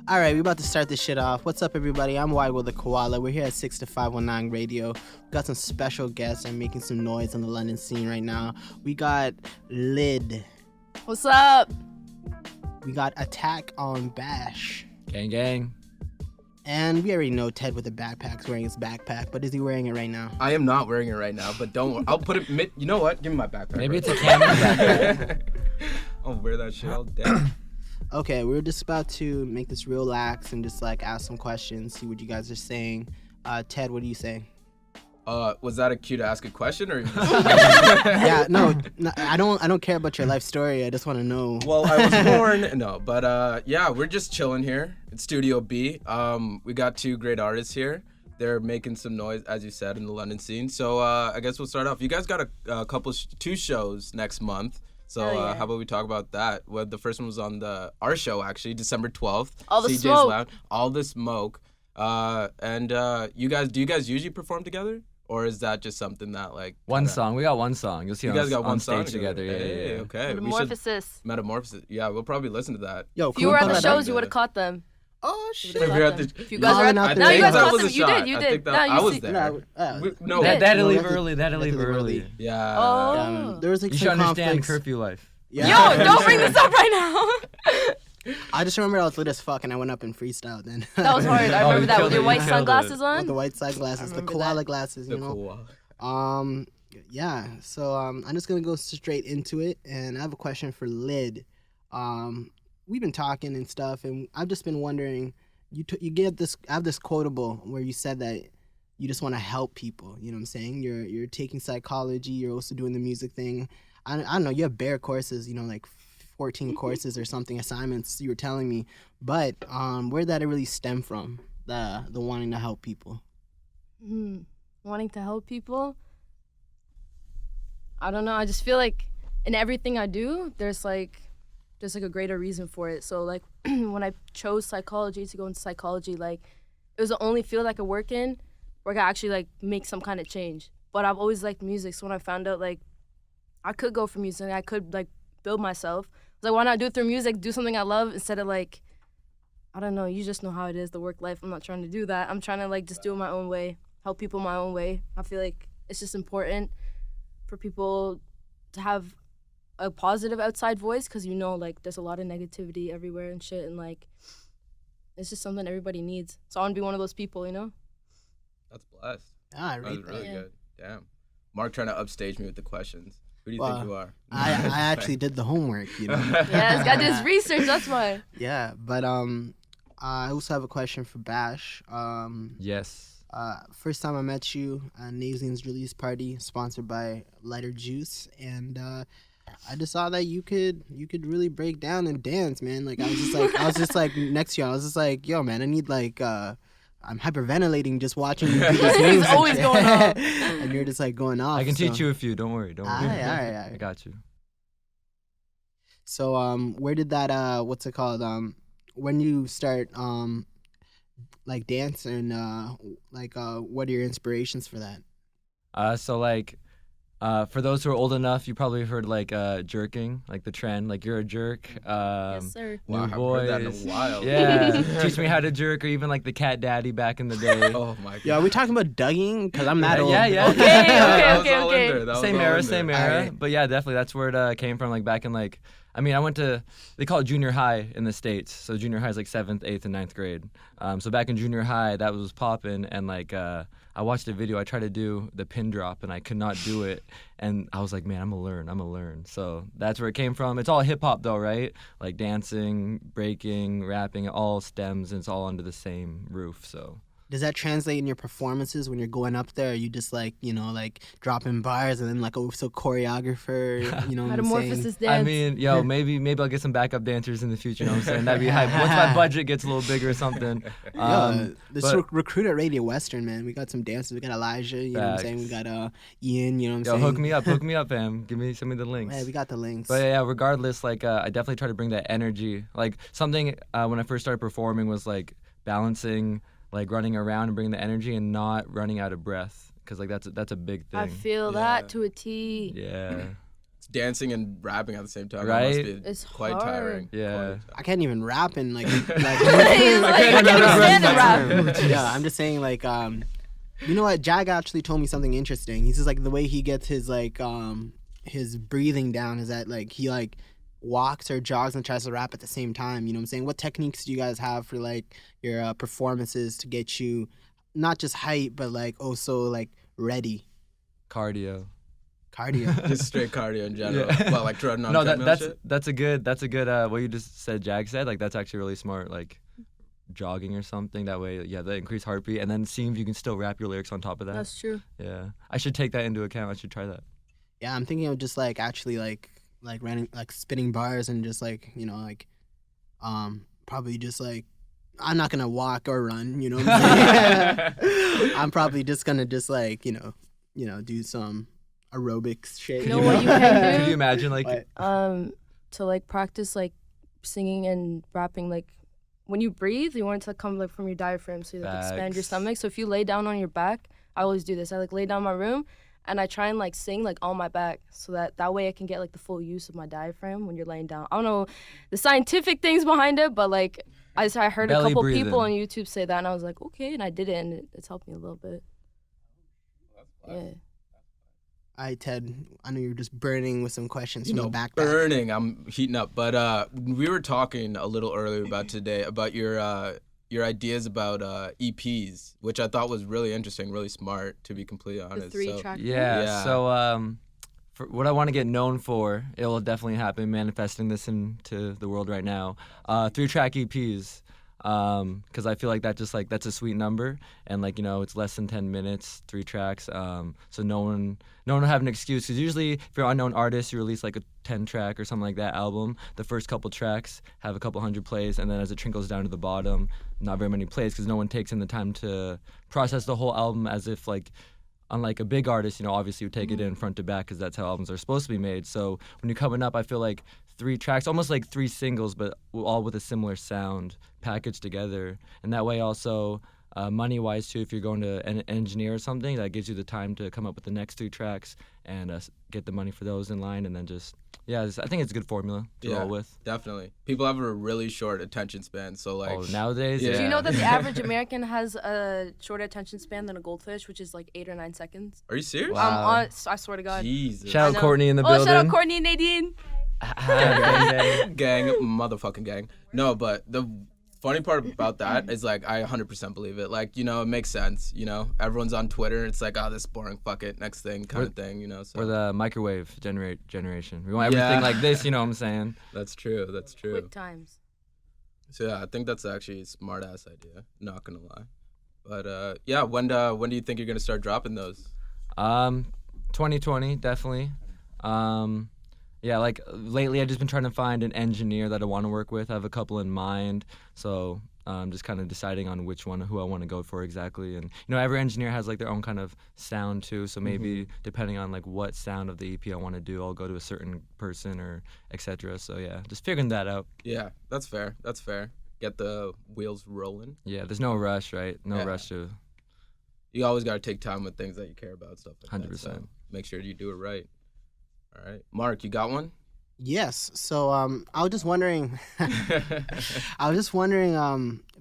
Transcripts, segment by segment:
All right, we about to start this shit off. What's up, everybody? I'm WYGWA the KOALA. We're here at 6ixTo519 Radio. We got some special guests and making some noise on the London scene right now. We got LLID. What's up? We got Attackonbash. Gang, gang. And we already know Ted with the backpack's wearing his backpack, but is he wearing it right now? I am not wearing it right now, but don't. I'll put it. You know what? Give me my backpack. Maybe it's a camera backpack. I'll wear that shit all day. Okay, we're just about to make this real lax and just like ask some questions, see what you guys are saying. Ted, what are you saying? Was that a cue to ask a question or? Yeah, no, I don't care about your life story. I just want to know. Well, I was born. No, but yeah, we're just chilling here at Studio B. We got two great artists here. They're making some noise, as you said, in the London scene. So I guess we'll start off. You guys got a couple, two shows next month. So yeah. how about we talk about that? Well, the first one was on our show, actually, December 12th. All the CJ's smoke. Loud. All the smoke. And do you guys usually perform together? Or is that just something that like... One song. We got one song. You'll see You on, guys got on one stage song together. Hey, Yeah. okay. Metamorphosis. Metamorphosis. Yeah, we'll probably listen to that. Yo, If you were at the show. shows, you would have caught them. Oh shit! If you're at the... If you guys were at Not no, you guys that caught was them. a You shot. did. You I did. think that No, you I was see- there. No. did. That'll No, leave that's- early. That'll leave early. Yeah. Oh. There was like You some should understand conflicts. curfew life. Yeah. Yo, don't bring this up right now. I just remember I was lit as fuck and I went up and freestyled then. That was hard. I Oh, remember you that killed with your it, white you killed sunglasses With on. the white sunglasses, the remember koala that. glasses, The you know. cool. Yeah. So I'm just gonna go straight into it, and I have a question for LLID. We've been talking and stuff, and I've just been wondering. You get this. I have this quotable where you said that you just want to help people. You know what I'm saying? You're taking psychology. You're also doing the music thing. I don't know. You have bare courses. You know, like 14 courses or something, assignments. You were telling me, but where did that really stem from? The wanting to help people. Wanting to help people. I don't know. I just feel like in everything I do, there's like a greater reason for it. So like when I chose psychology to go into psychology, like it was the only field I could work in where I could actually like make some kind of change. But I've always liked music, so when I found out like I could go for music, I could like build myself. I was like, why not do it through music? Do something I love instead of like, I don't know. You just know how it is, the work life. I'm not trying to do that. I'm trying to like just do it my own way, help people my own way. I feel like it's just important for people to have a positive outside voice, because you know like there's a lot of negativity everywhere and shit, and like it's just something everybody needs. So I want to be one of those people, you know. That's blessed. Ah, I That was read really Yeah. good. Damn. Mark trying to upstage me with the questions. Who do you Well, think you are? I actually did the homework, you know. Yeah, this guy did his research. That's why. Yeah, but I also have a question for Bash. Yes. First time I met you, Nazian's release party, sponsored by LighterJuice, and I just saw that you could really break down and dance, man. Like I was just like next to you, I was just like, yo, man, I need like I'm hyperventilating just watching you do this He's music. always going off. And you're just like going off. I can so. teach you a few. Don't worry. Don't worry. All right. I got you. So where did that what's it called when you start like dance and what are your inspirations for that? So like, for those who are old enough, you probably heard like jerking, like the trend, like you're a jerk. Yes, sir. Wow, I New haven't boys. heard that in a while. Yeah. Teach me how to jerk, or even like the cat daddy back in the day. Oh my god. Yeah, are we talking about dugging? Because I'm that old. Yeah. That was Okay. all in there. That was Same all era, in same there. era. Alright. But yeah, definitely that's where it came from. Like back in like, I mean, I went to, they call it junior high in the States. So junior high is like 7th, 8th, and 9th grade. So back in junior high, that was popping. And like, I watched a video. I tried to do the pin drop and I could not do it. And I was like, man, I'm gonna learn. So that's where it came from. It's all hip hop though, right? Like dancing, breaking, rapping, it all stems and it's all under the same roof. So. Does that translate in your performances when you're going up there? Are you just like, like dropping bars and then like choreographer, you know what I'm saying? Metamorphosis dance. I mean, yo, maybe I'll get some backup dancers in the future. You know what I'm saying? That'd be hype. Once my budget gets a little bigger or something. This but- recruit at Radio Western, man. We got some dancers. We got Elijah, you know what I'm saying? We got Ian, you know what I'm Yo, saying? hook me up, fam. Send me the links. Yeah, we got the links. But yeah, regardless, like I definitely try to bring that energy. Like something when I first started performing was like balancing, like running around and bringing the energy and not running out of breath, because like that's a big thing. I feel that to a T. Yeah. dancing and rapping at the same time. Right? That must be It's quite hard. tiring. Yeah. I can't even rap and like He's like, I can't even stand to rap. yeah, I'm just saying like you know what, Jag actually told me something interesting. He says like the way he gets his like his breathing down is that like he like walks or jogs and tries to rap at the same time. You know what I'm saying? What techniques do you guys have for like your performances to get you not just hype but like also like ready? Cardio. Cardio. Just straight cardio in general. Yeah. Well, like treading on No, treadmill that's shit? that's a good what you just said. Jag said like that's actually really smart. Like jogging or something. That way, yeah, the increased heartbeat, and then seeing if you can still rap your lyrics on top of that. That's true. Yeah, I should take that into account. I should try that. Yeah, I'm thinking of just like actually like running like spitting bars and just like, you know, like probably just like I'm not gonna walk or run, you know what I'm saying? I'm probably just gonna just like, you know, do some aerobics shit. You know what you can do? Could you imagine like What? To like practice like singing and rapping, like when you breathe, you want it to come like from your diaphragm, so you like expand your Facts. stomach. So if you lay down on your back, I always do this. I like lay down in my room and I try and like sing like on my back, so that way I can get like the full use of my diaphragm when you're laying down. I don't know the scientific things behind it, but like I heard Belly a couple breathing. people on YouTube say that, and I was like, okay, and I did it, and it's helped me a little bit. Yeah. All right, Ted, I know you're just burning with some questions You from know, the back. burning. I'm heating up. But we were talking a little earlier about today about your ideas about EPs, which I thought was really interesting, really smart, to be completely honest. The 3 So- track. yeah. So for what I want to get known for, it will definitely happen. Manifesting this into the world right now. 3-track EPs. Because I feel like that's a sweet number, and like, you know, it's less than 10 minutes, 3 tracks. So no one will have an excuse. Because usually, if you're an unknown artist, you release like a 10-track or something like that album. The first couple tracks have a couple hundred plays, and then as it trickles down to the bottom, not very many plays because no one takes in the time to process the whole album. As if like, unlike a big artist, you know, obviously you take it in front to back because that's how albums are supposed to be made. So when you're coming up, I feel like 3 tracks, almost like 3 singles, but all with a similar sound packaged together. And that way also, money-wise too, if you're going to an engineer or something, that gives you the time to come up with the next 3 tracks and get the money for those in line. And then just, yeah, I think it's a good formula to roll with. Definitely. People have a really short attention span, so like. Oh, nowadays, Yeah. yeah. Do you know that the average American has a shorter attention span than a goldfish, which is like 8 or 9 seconds? Are you serious? Wow. I swear to God. Jesus. Shout I out know. Courtney in the Oh, building. shout out Courtney and Nadine. Gang, motherfucking gang. No, but the funny part about that is like I 100% believe it. Like, you know, it makes sense. You know, everyone's on Twitter. It's like, oh, this is boring. Fuck it. Next thing, kind of thing. You know. So We're the microwave generation. We want everything Yeah. like this, you know what I'm saying? that's true. That's true. Quick times. So yeah, I think that's actually a smart ass idea. Not gonna lie. But yeah, when do you think you're gonna start dropping those? 2020, definitely. Yeah, like lately I've just been trying to find an engineer that I want to work with. I have a couple in mind, so I'm just kind of deciding on who I want to go for exactly. And you know, every engineer has like their own kind of sound too. So maybe depending on like what sound of the EP I want to do, I'll go to a certain person or etc. So yeah, just figuring that out. Yeah, that's fair. That's fair. Get the wheels rolling. Yeah, there's no rush, right? No Yeah. rush to. You always gotta take time with things that you care about, stuff like 100%. that. So make sure you do it right. All right, Mark, you got one? Yes. So I was just wondering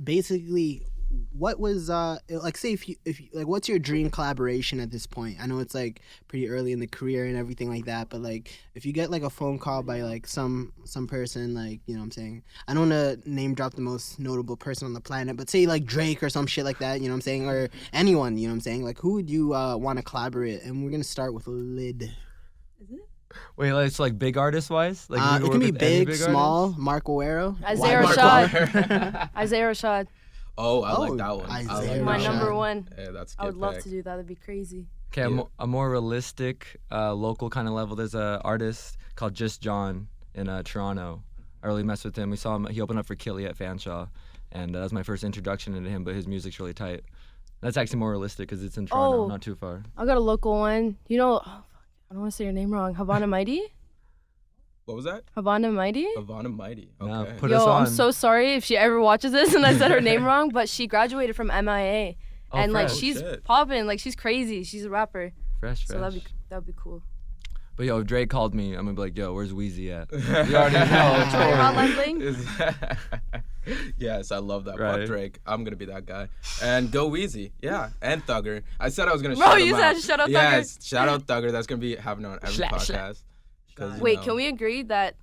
basically what was like, say if you like, what's your dream collaboration at this point? I know it's like pretty early in the career and everything like that, but like if you get like a phone call by like some person, like, you know what I'm saying, I don't want to name drop the most notable person on the planet, but say like Drake or some shit like that, you know what I'm saying, or anyone, you know what I'm saying, like who would you want to collaborate? And we're gonna start with LLID. Wait, it's like big artist wise? Like you It work can be with any big, small, Mark Guerrero. Isaiah Mark Rashad. Isaiah Rashad. Oh, I like Oh, that one. I Isaiah like My that Rashad. number one. one. Yeah, that's a I good would love pick. to do that. That'd be crazy. Okay, Yeah. a more realistic, local kind of level. There's a artist called Just John in Toronto. I really messed with him. We saw him. He opened up for Killy at Fanshawe, and that was my first introduction into him. But his music's really tight. That's actually more realistic because it's in Toronto, Oh. not too far. I got a local one. You know, I don't want to say your name wrong. Havana Mighty? What was that? Havana Mighty? Havana Mighty. No, Okay. put us Yo, on. I'm so sorry if she ever watches this and I said her name wrong, but she graduated from MIA. Oh, And like fresh. she's shit. popping, like she's crazy. She's a rapper. fresh. So that'd be cool. But yo, if Drake called me, I'm gonna be like, yo, where's Weezy at? You already know. Troy Hotline Bling. Yes, I love that. Right. Fuck Drake. I'm gonna be that guy. And go Weezy. Yeah, and Thugger. I said I was gonna Bro, shout him you out. said shout out Thugger. Yes, shout out Thugger. That's gonna be happening on every podcast. 'Cause, you Wait, know. can we agree that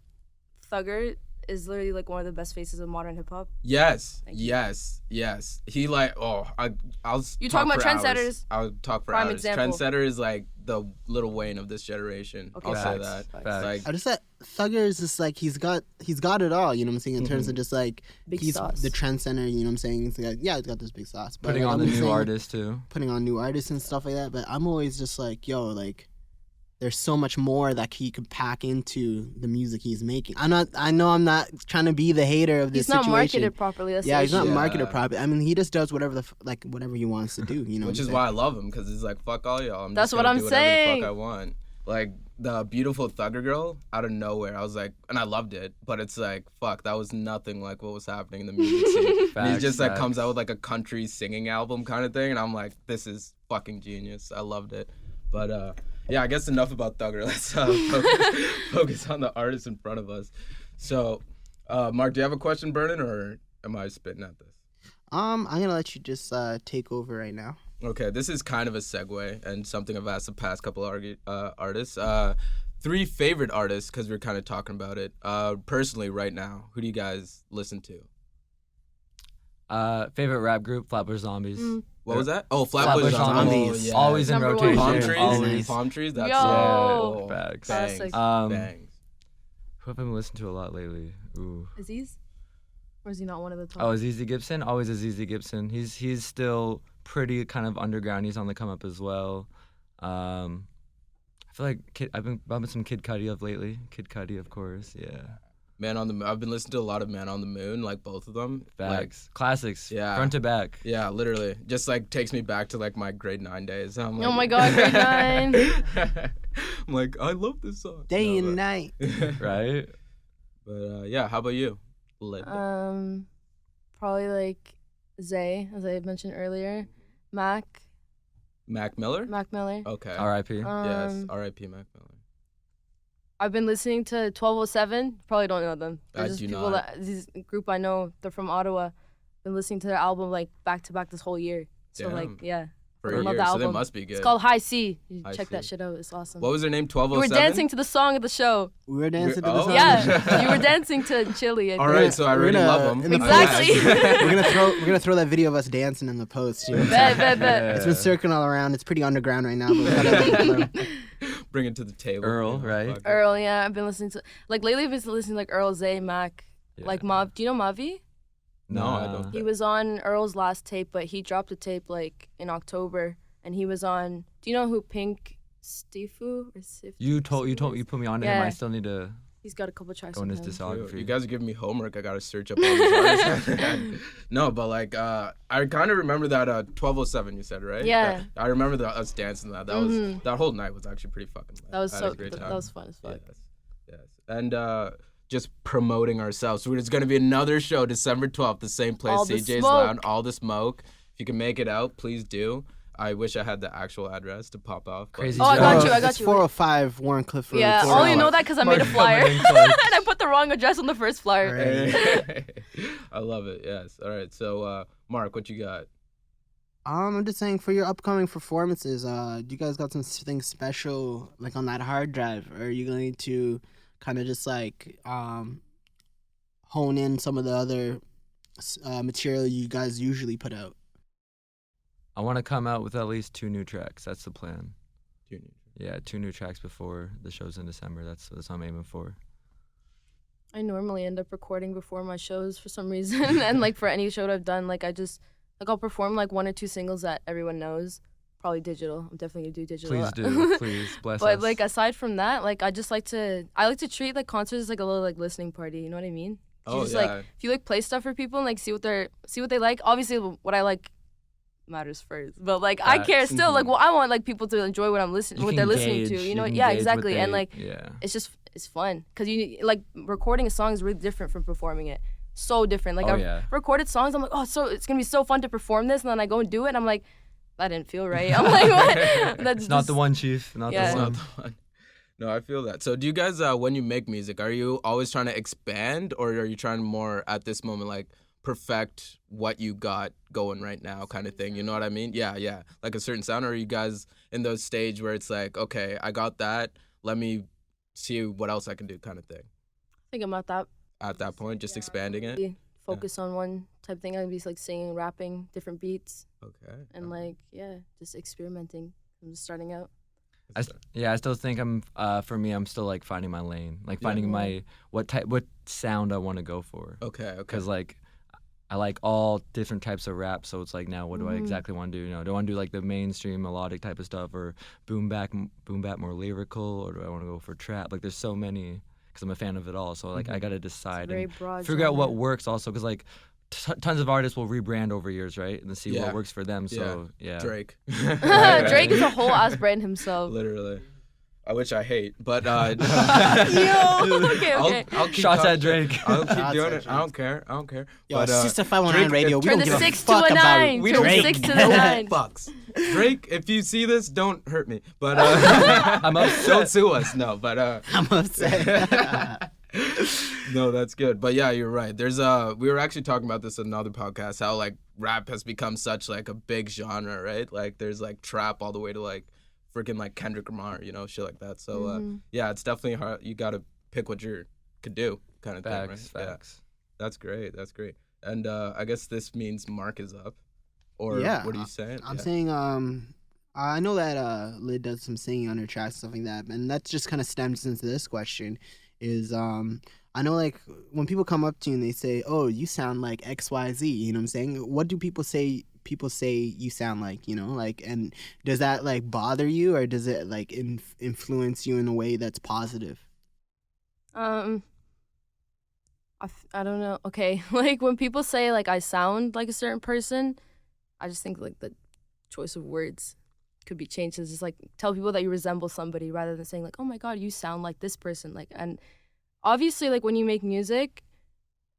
Thugger is literally like one of the best faces of modern hip hop? Yes, Thank you. yes. He like, I'll. You talk talking about for hours. trendsetters? I'll talk for Prime hours. example. Trendsetter is like the Lil Wayne of this generation. Okay, I'll say facts, that. facts. Like, I just said Thugger is just like he's got it all. You know what I'm saying? In terms of just like Big he's sauce. the trendsetter. You know what I'm saying? He's like, yeah, he's got this big sauce. But Putting like, on I'm the new saying- artists too. putting on new artists and stuff like that. But I'm always just like, yo, like, there's so much more that he could pack into the music he's making. I know I'm not trying to be the hater of this He's not situation. marketed properly. That's Yeah, the he's not issue. marketed Yeah. properly. I mean, he just does whatever whatever he wants to do. You know, which is why I love him, because he's like, fuck all y'all. That's just what gonna I'm do whatever saying. the fuck I want. Like the beautiful Thugger girl out of nowhere. I was like, and I loved it, but it's like, fuck, that was nothing like what was happening in the music scene. And he Facts, just like facts. comes out with like a country singing album kind of thing, and I'm like, this is fucking genius. I loved it. But yeah, I guess enough about Thugger. Let's focus on the artists in front of us. So, Mark, do you have a question burning, or am I spitting at this? I'm gonna let you just take over right now. Okay, this is kind of a segue and something I've asked the past couple artists. 3 favorite artists, because we're kind of talking about it. Personally, right now, who do you guys listen to? Favorite rap group, Flatbush Zombies. What was that? Oh, Flatbush Flatbush Zombies. Zombies. Oh, Always in Number one. rotation. Palm trees. Always. Palm trees. That's Yo. oh, Facts. bangs. Classic. Bangs. Who have I been listening to a lot lately? Ooh. Aziz? Or is he not one of the top? Oh, Aziz Gibson. Always Aziz Gibson. He's still pretty kind of underground. He's on the come up as well. I feel like I've been bumping some Kid Cudi of lately. Kid Cudi, of course. Yeah. Man on the Moon. I've been listening to a lot of Man on the Moon, like both of them. Like, Facts. Classics. Yeah. Front to back. yeah, literally. Just like takes me back to like my grade 9 days. I'm like, Oh my God, grade 9. I'm like, I love this song. Day No, and but- night. Right? But yeah, how about you? Lid? Probably like Zay, as I mentioned earlier. Mac Miller? Miller. Okay. R.I.P. Yes, R.I.P. Mac Miller. I've been listening to 1207. Probably don't know them. I They're just do people not. this group I know. They're from Ottawa. Been listening to their album like back to back this whole year. So like Damn. yeah, For I a love year, the so they album. must be good. It's called High C. You High check that C. shit out. It's awesome. What was their name? You were 1207? dancing to the song of the show. We were dancing to Oh. the song. Yeah, you were dancing to Chili. I All think. right, so I We're already gonna- love them. in the Exactly. we're gonna throw that video of us dancing in the post. You know? Bet. It's been circling all around. It's pretty underground right now, but we gotta Bring it to the table. Earl, you know, right? fuck it. Earl, yeah, I've been listening to like lately. I've been listening to like Earl, Zay, Mac, Yeah. like Mav. Do you know Mavi? No, I don't. He was on Earl's last tape, but he dropped a tape like in October, and he was on. Do you know who Pink Stifu or Sif? You put me on to him. Yeah. I still need to He's got a couple tracks go in on his him. discography. You guys are giving me homework. I gotta search up all these artists. No, but like, I kind of remember that 1207. You said, right? Yeah. I remember that us dancing that. That was that whole night was actually pretty fucking lit. That was I had so. a great time. That was fun as fuck. Yes. And just promoting ourselves. So there's gonna be another show December 12th, the same place, All the CJ's smoke. Lounge. All the smoke. If you can make it out, please do. I wish I had the actual address to pop off. but- Crazy Oh, I got job. you. I got It's you. 405 Warren Cliff Road. Yeah, I 405. only know that because I made a Mark flyer, coming and in close. I put the wrong address on the first flyer. Right. I love it. Yes. All right. So, Mark, what you got? I'm just saying for your upcoming performances, do you guys got something special like on that hard drive? Or are you going to kind of just like hone in some of the other material you guys usually put out? I want to come out with at least 2 new tracks. That's the plan. Junior. Yeah, 2 new tracks before the show's in December. That's what I'm aiming for. I normally end up recording before my shows for some reason, and like for any show that I've done, like I'll perform like 1 or 2 singles that everyone knows. Probably digital. I'm definitely gonna do digital. Please do. Please bless But us. like aside from that, like I like to treat like concerts as like a little like listening party. You know what I mean? You Oh, just yeah. like if you like play stuff for people and like see what they like. Obviously, what I like matters first, but like I Facts. care still. Like, well, I want like people to enjoy what You what can they're listening to. gauge- You know? can Yeah, gauge what exactly. And they- like yeah. it's fun because you like recording a song is really different from performing it. So different. Like Oh, I've yeah. recorded songs. I'm like, oh, so it's gonna be so fun to perform this, and then I go and do it, and I'm like, that didn't feel right. I'm like, what? That's It's not just- the one, Chief. Not Yeah. the Not one. the one. No, I feel that. So do you guys, when you make music, are you always trying to expand, or are you trying more at this moment, like, perfect what you got going right now kind of thing? You know what I mean? Yeah, yeah. Like a certain sound, or are you guys in those stage where it's like, okay, I got that, let me see what else I can do kind of thing? I think I'm at that. At that point, just expanding it? Really focus on one type of thing. I'd be like singing, rapping, different beats, Okay. and like just experimenting. I'm just starting out. I still think for me, I'm still like finding my lane, like finding my what sound I want to go for. Okay, okay. Because like I like all different types of rap, so it's like now what do I exactly want to do? You know, do I want to do like the mainstream melodic type of stuff, or boom bap more lyrical, or do I want to go for trap? Like there's so many, because I'm a fan of it all. So like I gotta decide very and broad figure out genre. what works also, because like tons of artists will rebrand over years, right, and see Yeah. what works for them. So yeah. Drake. Drake is a whole ass brand himself. Literally. I which I hate, but Yo, okay. I'll keep Shots at talking. Drake. I'll keep Shots doing at it. I don't care. Yo, But, 6ixTo519 Drake, radio. We Turn don't the give a 6 to fuck a about 9. We Turn don't the Drake. 6 to the 9. Fucks. Drake, if you see this, don't hurt me. But I'm upset. don't sue us. No, but I'm upset. no, that's good. But yeah, you're right. There's we were actually talking about this in another podcast, how like rap has become such like a big genre, right? Like there's like trap all the way to like freaking like Kendrick Lamar, you know, shit like that. So yeah, it's definitely hard. You gotta pick what you could do, kind of thing, right? Facts. Yeah, that's great. That's great. And I guess this means Mark is up, or Yeah, what are you saying? I'm Yeah. saying I know that Lid does some singing on her tracks and stuff like that, and that just kind of stems into this question. Is I know like when people come up to you and they say, "Oh, you sound like XYZ," you know what I'm saying? What do people say? People say you sound like, you know, like, and does that like bother you, or does it like influence you in a way that's positive? I don't know. Okay, like when people say like I sound like a certain person, I just think like the choice of words could be changed. It's just like tell people that you resemble somebody rather than saying like, oh my god, you sound like this person. Like, and obviously like when you make music,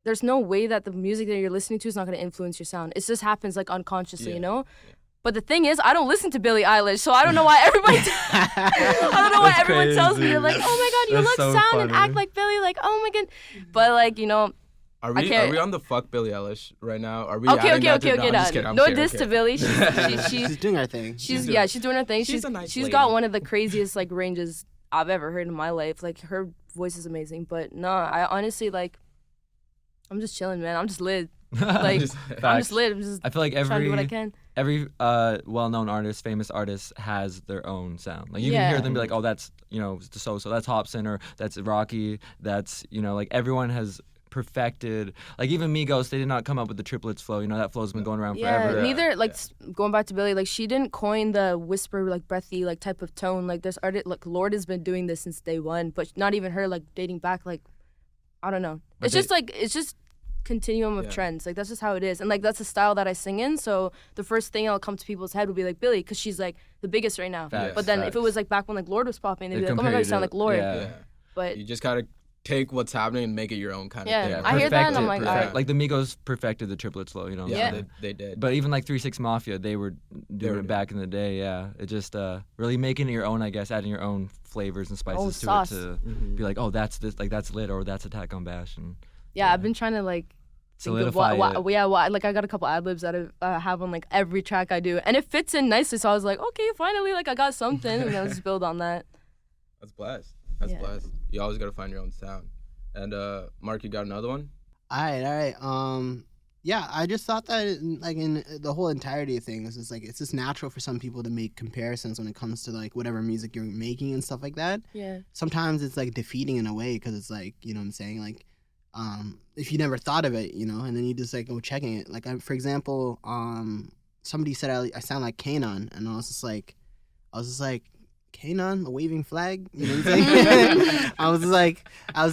there's no way that the music that you're listening to is not going to influence your sound. It just happens like unconsciously, you know? Yeah. But the thing is, I don't listen to Billie Eilish, so I don't know why everybody I don't know why That's everyone tells me, crazy. they're like, oh my god, you That's look, so sound, and funny. act like Billie, like, oh my god. But like, you know, Are I we can't- on the fuck Billie Eilish right now? Are we okay, adding that to- no, I'm just kidding, I'm no kidding, diss to okay. Billie. She's She's doing her thing. she's doing- she's doing her thing. she's a nice she's lady. got one of the craziest like ranges I've ever heard in my life. Like her voice is amazing. But no, I honestly like I'm just chilling, man. I'm just lit. Like Just- I'm Facts. just lit. I'm just I feel like trying to do what I can. every well-known artist, famous artist has their own sound. Like you can Yeah. hear them be like, oh, that's, you know, so that's Hobson, or that's Rocky, that's, you know, like everyone has perfected. Like even Migos, they did not come up with the triplets flow. You know, that flow's been going around Yeah, forever. neither like going back to Billie, like she didn't coin the whisper like breathy like type of tone. Like there's artist like Lord has been doing this since day one, but not even her like dating back like I don't know. But It's just continuum of Yeah. trends. Like that's just how it is, and like that's the style that I sing in. So the first thing that'll come to people's head will be like Billie, because she's like the biggest right now. Facts, But then if it facts. was like back when like Lord was popping, they'd They be like, oh my god, compare you sound to- like Lord. yeah. Yeah. But You just gotta take what's happening and make it your own kind of Yeah, thing. I hear that and I'm like, Perfected- alright. Like the Migos perfected the triplets flow, you know. Yeah, Yeah. They did. But even like 3-6 Mafia, they were doing were it back in the day. Yeah, it just really making it your own, I guess, adding your own flavors and spices Own to sauce. it to be like, oh, that's this, like that's lit, or that's Attackonbash, and yeah, I've been trying to like think of solidify it. like I got a couple ad libs that I have on like every track I do, and it fits in nicely. So I was like, okay, finally, like I got something, and then let's build on that. That's blessed. That's Yeah. blessed. You always gotta find your own sound. And Mark, you got another one? All right. Yeah, I just thought that like in the whole entirety of things, it's like it's just natural for some people to make comparisons when it comes to like whatever music you're making and stuff like that. Yeah. Sometimes it's like defeating in a way because it's like, you know what I'm saying, like if you never thought of it, you know, and then you just like go checking it. Like for example, somebody said I sound like Kanan, and I was just like Kanan, the waving flag, you know what I'm saying? I was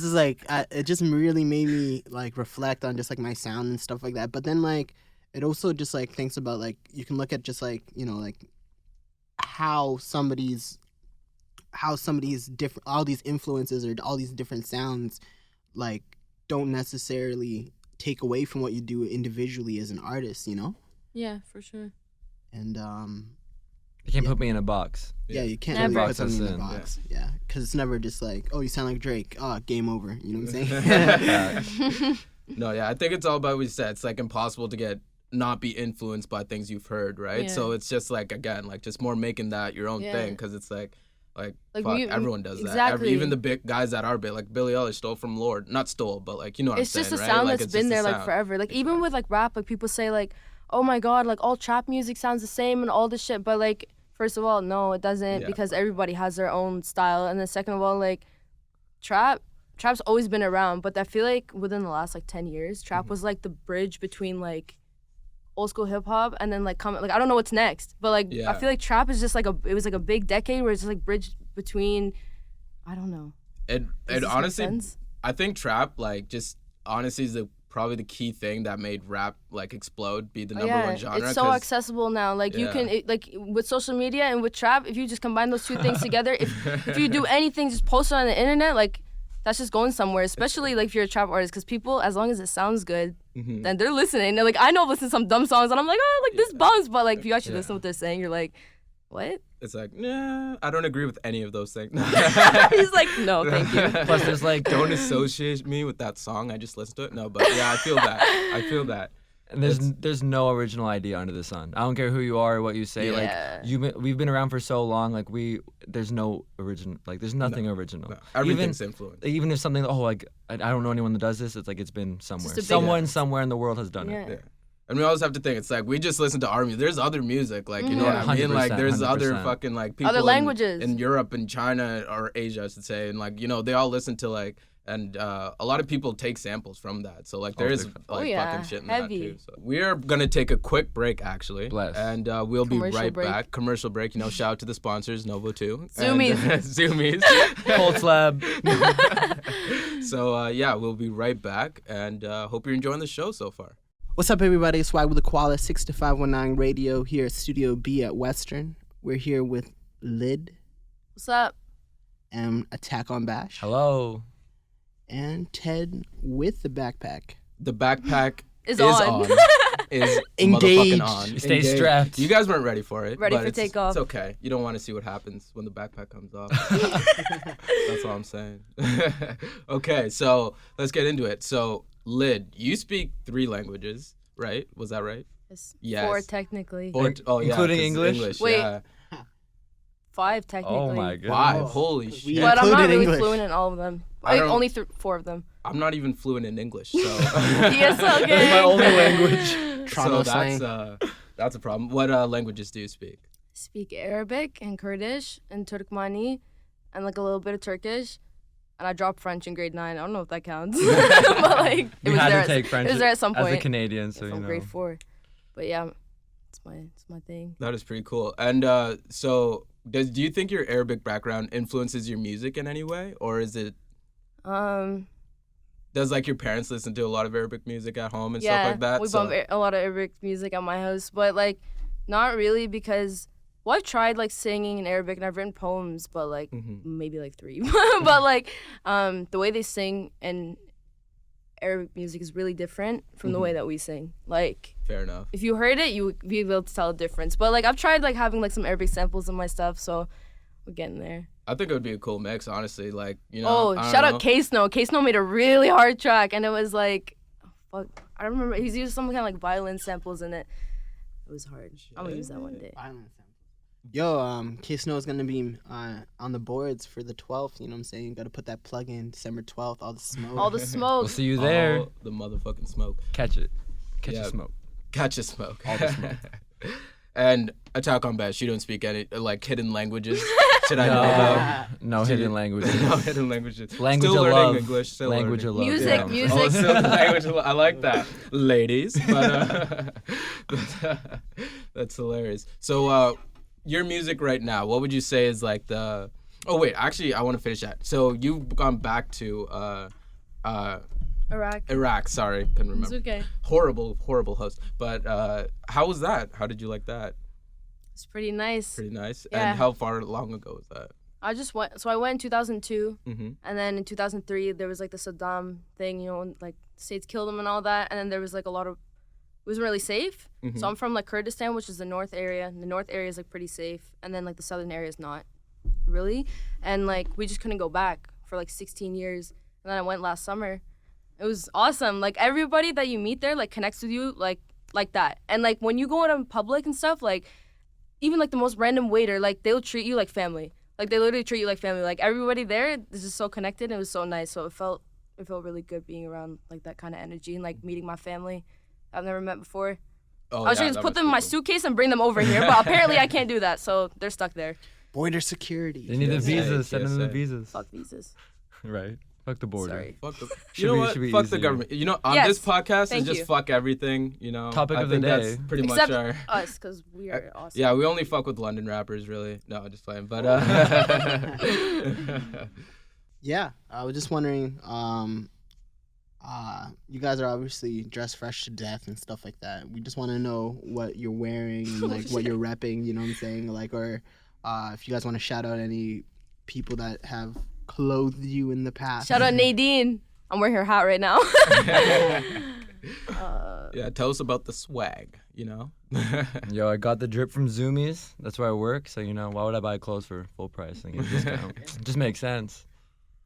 just like, it just really made me like reflect on just like my sound and stuff like that. But then like, it also just like thinks about like, you can look at just like, you know, like how somebody's different, all these influences or all these different sounds, like don't necessarily take away from what you do individually as an artist, you know? Yeah, for sure. And You can't put me in a box. Yeah, you can't Never. really put something in the Box box. Yeah, because it's never just like, oh, you sound like Drake. Oh, game over. You know what I'm saying? No, yeah, I think it's all about what you said. It's like impossible to not be influenced by things you've heard, right? Yeah. So it's just like, again, like just more making that your own Yeah. thing, because it's like fuck, mu- everyone does that. exactly. Even the big guys that are big, like Billie Eilish stole from Lord. Not stole, but like, you know what It's I'm just saying, a right? sound Like, that's it's been just a there like sound. forever. Like even with like rap, like people say like, oh my god, like all trap music sounds the same and all this shit. But like, first of all, no, it doesn't, Yeah. because everybody has their own style. And then second of all, like trap's always been around, but I feel like within the last like 10 years, trap was like the bridge between like old school hip hop and then like I don't know what's next, but like Yeah. I feel like trap is just like it was like a big decade where it's just like bridge between, I don't know. It Does this make honestly, sense? I think trap, like, just honestly is probably the key thing that made rap like explode, be the number one genre. It's so 'cause- accessible now. Like you Yeah. can like with social media and with trap, if you just combine those two things together, if you do anything, just post it on the internet, like that's just going somewhere. Especially like if you're a trap artist, because people, as long as it sounds good, then they're listening. They're like, I know, listen to some dumb songs, and I'm like, oh, like this bums. But like if you actually listen to what they're saying, you're like, what? It's like, nah, I don't agree with any of those things. He's like, no, thank you. Plus, there's like Don't associate me with that song. I just listened to it. No, but yeah, I feel that. I feel that. And there's no original idea under the sun. I don't care who you are or what you say. Yeah. Like we've been around for so long. Like there's no original. Like there's nothing original. No, everything's influenced. Even if something, like I don't know anyone that does this. It's like it's been somewhere. just a big- Someone somewhere in the world has done Yeah. it. Yeah. And we always have to think, it's like we just listen to our music. There's other music, like, you know Yeah. what I mean? Like 100%, there's other 100%. fucking like people Other languages. in Europe and China or Asia, I should say, and like, you know, they all listen to like, and a lot of people take samples from that. So like there is big fan. like yeah, fucking shit in heavy. that too. So we are gonna take a quick break actually, Bless. and we'll be Commercial right break. back. Commercial break. You know, shout out to the sponsors, Novo 2. Zoomies. Zoomies. Cold slab. So yeah, we'll be right back, and hope you're enjoying the show so far. What's up, everybody? It's Swag with the KOALA, 6ixTo519 Radio here at Studio B at Western. We're here with LLID What's up? and Attackonbash Hello. and Ted with the backpack. The backpack Is is on. is Engaged. motherfucking on. Stay Engaged. strapped. You guys weren't ready for it. Ready but for it's- takeoff. It's okay. You don't want to see what happens when the backpack comes off. That's all I'm saying. Okay, so let's get into it. So, LLID, you speak 3 languages, right? Was that right? It's Yes. 4 technically. Oh, yeah, Including 'cause English? Wait. Yeah. 5 technically. Oh my god. 5. Oh, Holy we- shit. But I'm not Included really English. fluent in all of them. I Like, don't- only 4 of them. I'm not even fluent in English, so. ESL gang. my only language. Trauma So slang. that's a problem. What languages do you speak? Speak Arabic and Kurdish and Turkmani and like a little bit of Turkish. And I dropped French in grade 9. I don't know if that counts. But like it We was had there to take at, French it was there at some as a point. Canadian, so from you know. grade 4. But yeah, it's my thing. That is pretty cool. And so, do you think your Arabic background influences your music in any way, or is it? Does like your parents listen to a lot of Arabic music at home and Yeah, stuff like that? we So- bump a lot of Arabic music at my house, but like not really because I've tried like singing in Arabic and I've written poems, but like maybe like 3. But like the way they sing in Arabic music is really different from the way that we sing. Like Fair enough. if you heard it, you would be able to tell a difference. But like I've tried like having like some Arabic samples in my stuff, so we're getting there. I think it would be a cool mix, honestly. Like, you know. Oh, I don't shout know. out K-Snow. K-Snow made a really hard track, and it was like, fuck, I don't remember. He's used some kind of like violin samples in it. It was hard. I'm gonna use that one day. Yo, K-Snow is gonna be on the boards for the 12th. You know what I'm saying? Got to put that plug in December 12th. All the smoke. All the smoke. We'll see you there. Oh, the motherfucking smoke. Catch it. Catch Yeah. a smoke. Catch a smoke. All the smoke. And Attackonbash, you don't speak any like hidden languages. Should I know about? No hidden languages. No hidden languges. Language Still of learning love. English. Still Language learning. of love. Music, yeah. music. Oh, still language of love. I like that, ladies. But that's hilarious. So, your music right now, what would you say is like the? Oh wait, actually, I want to finish that. So you've gone back to Iraq. Iraq. Sorry, couldn't remember. It's okay. Horrible host. But how was that? How did you like that? It's pretty nice. Pretty nice. Yeah. And how far long ago was that? I just went. So I went in 2002, Mm-hmm. and then in 2003 there was like the Saddam thing. You know, when, like the states killed him and all that. And then there was like a lot of wasn't really safe. So I'm from like Kurdistan, which is the north area. And the north area is like pretty safe, and then like the southern area is not really. And like we just couldn't go back for like 16 years. And then I went last summer. It was awesome. Like everybody that you meet there like connects with you like that. And like when you go out in public and stuff, like even like the most random waiter, like they'll treat you like family. Like they literally treat you like family. Like everybody there is just so connected. And it was so nice. So it felt really good being around like that kind of energy and like meeting my family I've never met before. Oh, I was just put them in my suitcase and bring them over here, but apparently I can't do that, so they're stuck there. Border security. They need the visas. TSA. Send them the visas. Fuck visas. Right. Fuck the border. Sorry. Fuck the, Should you know be- what? should be Fuck the easier. government. You know, on Yes. this podcast, Thank it's just you. fuck everything. You know, Topic I of the think that's day. pretty Except much our. us, because we are awesome. Yeah, we only fuck with London rappers, really. No, I'm just playing. But Yeah, I was just wondering. You guys are obviously dressed fresh to death and stuff like that. We just want to know what you're wearing and like what you're repping. You know what I'm saying? Like, or if you guys want to shout out any people that have clothed you in the past. Shout out Nadine. I'm wearing her hat right now. yeah, tell us about the swag. You know. Yo, I got the drip from Zoomies. That's where I work. So, you know, why would I buy clothes for full price and get a discount? It just makes sense.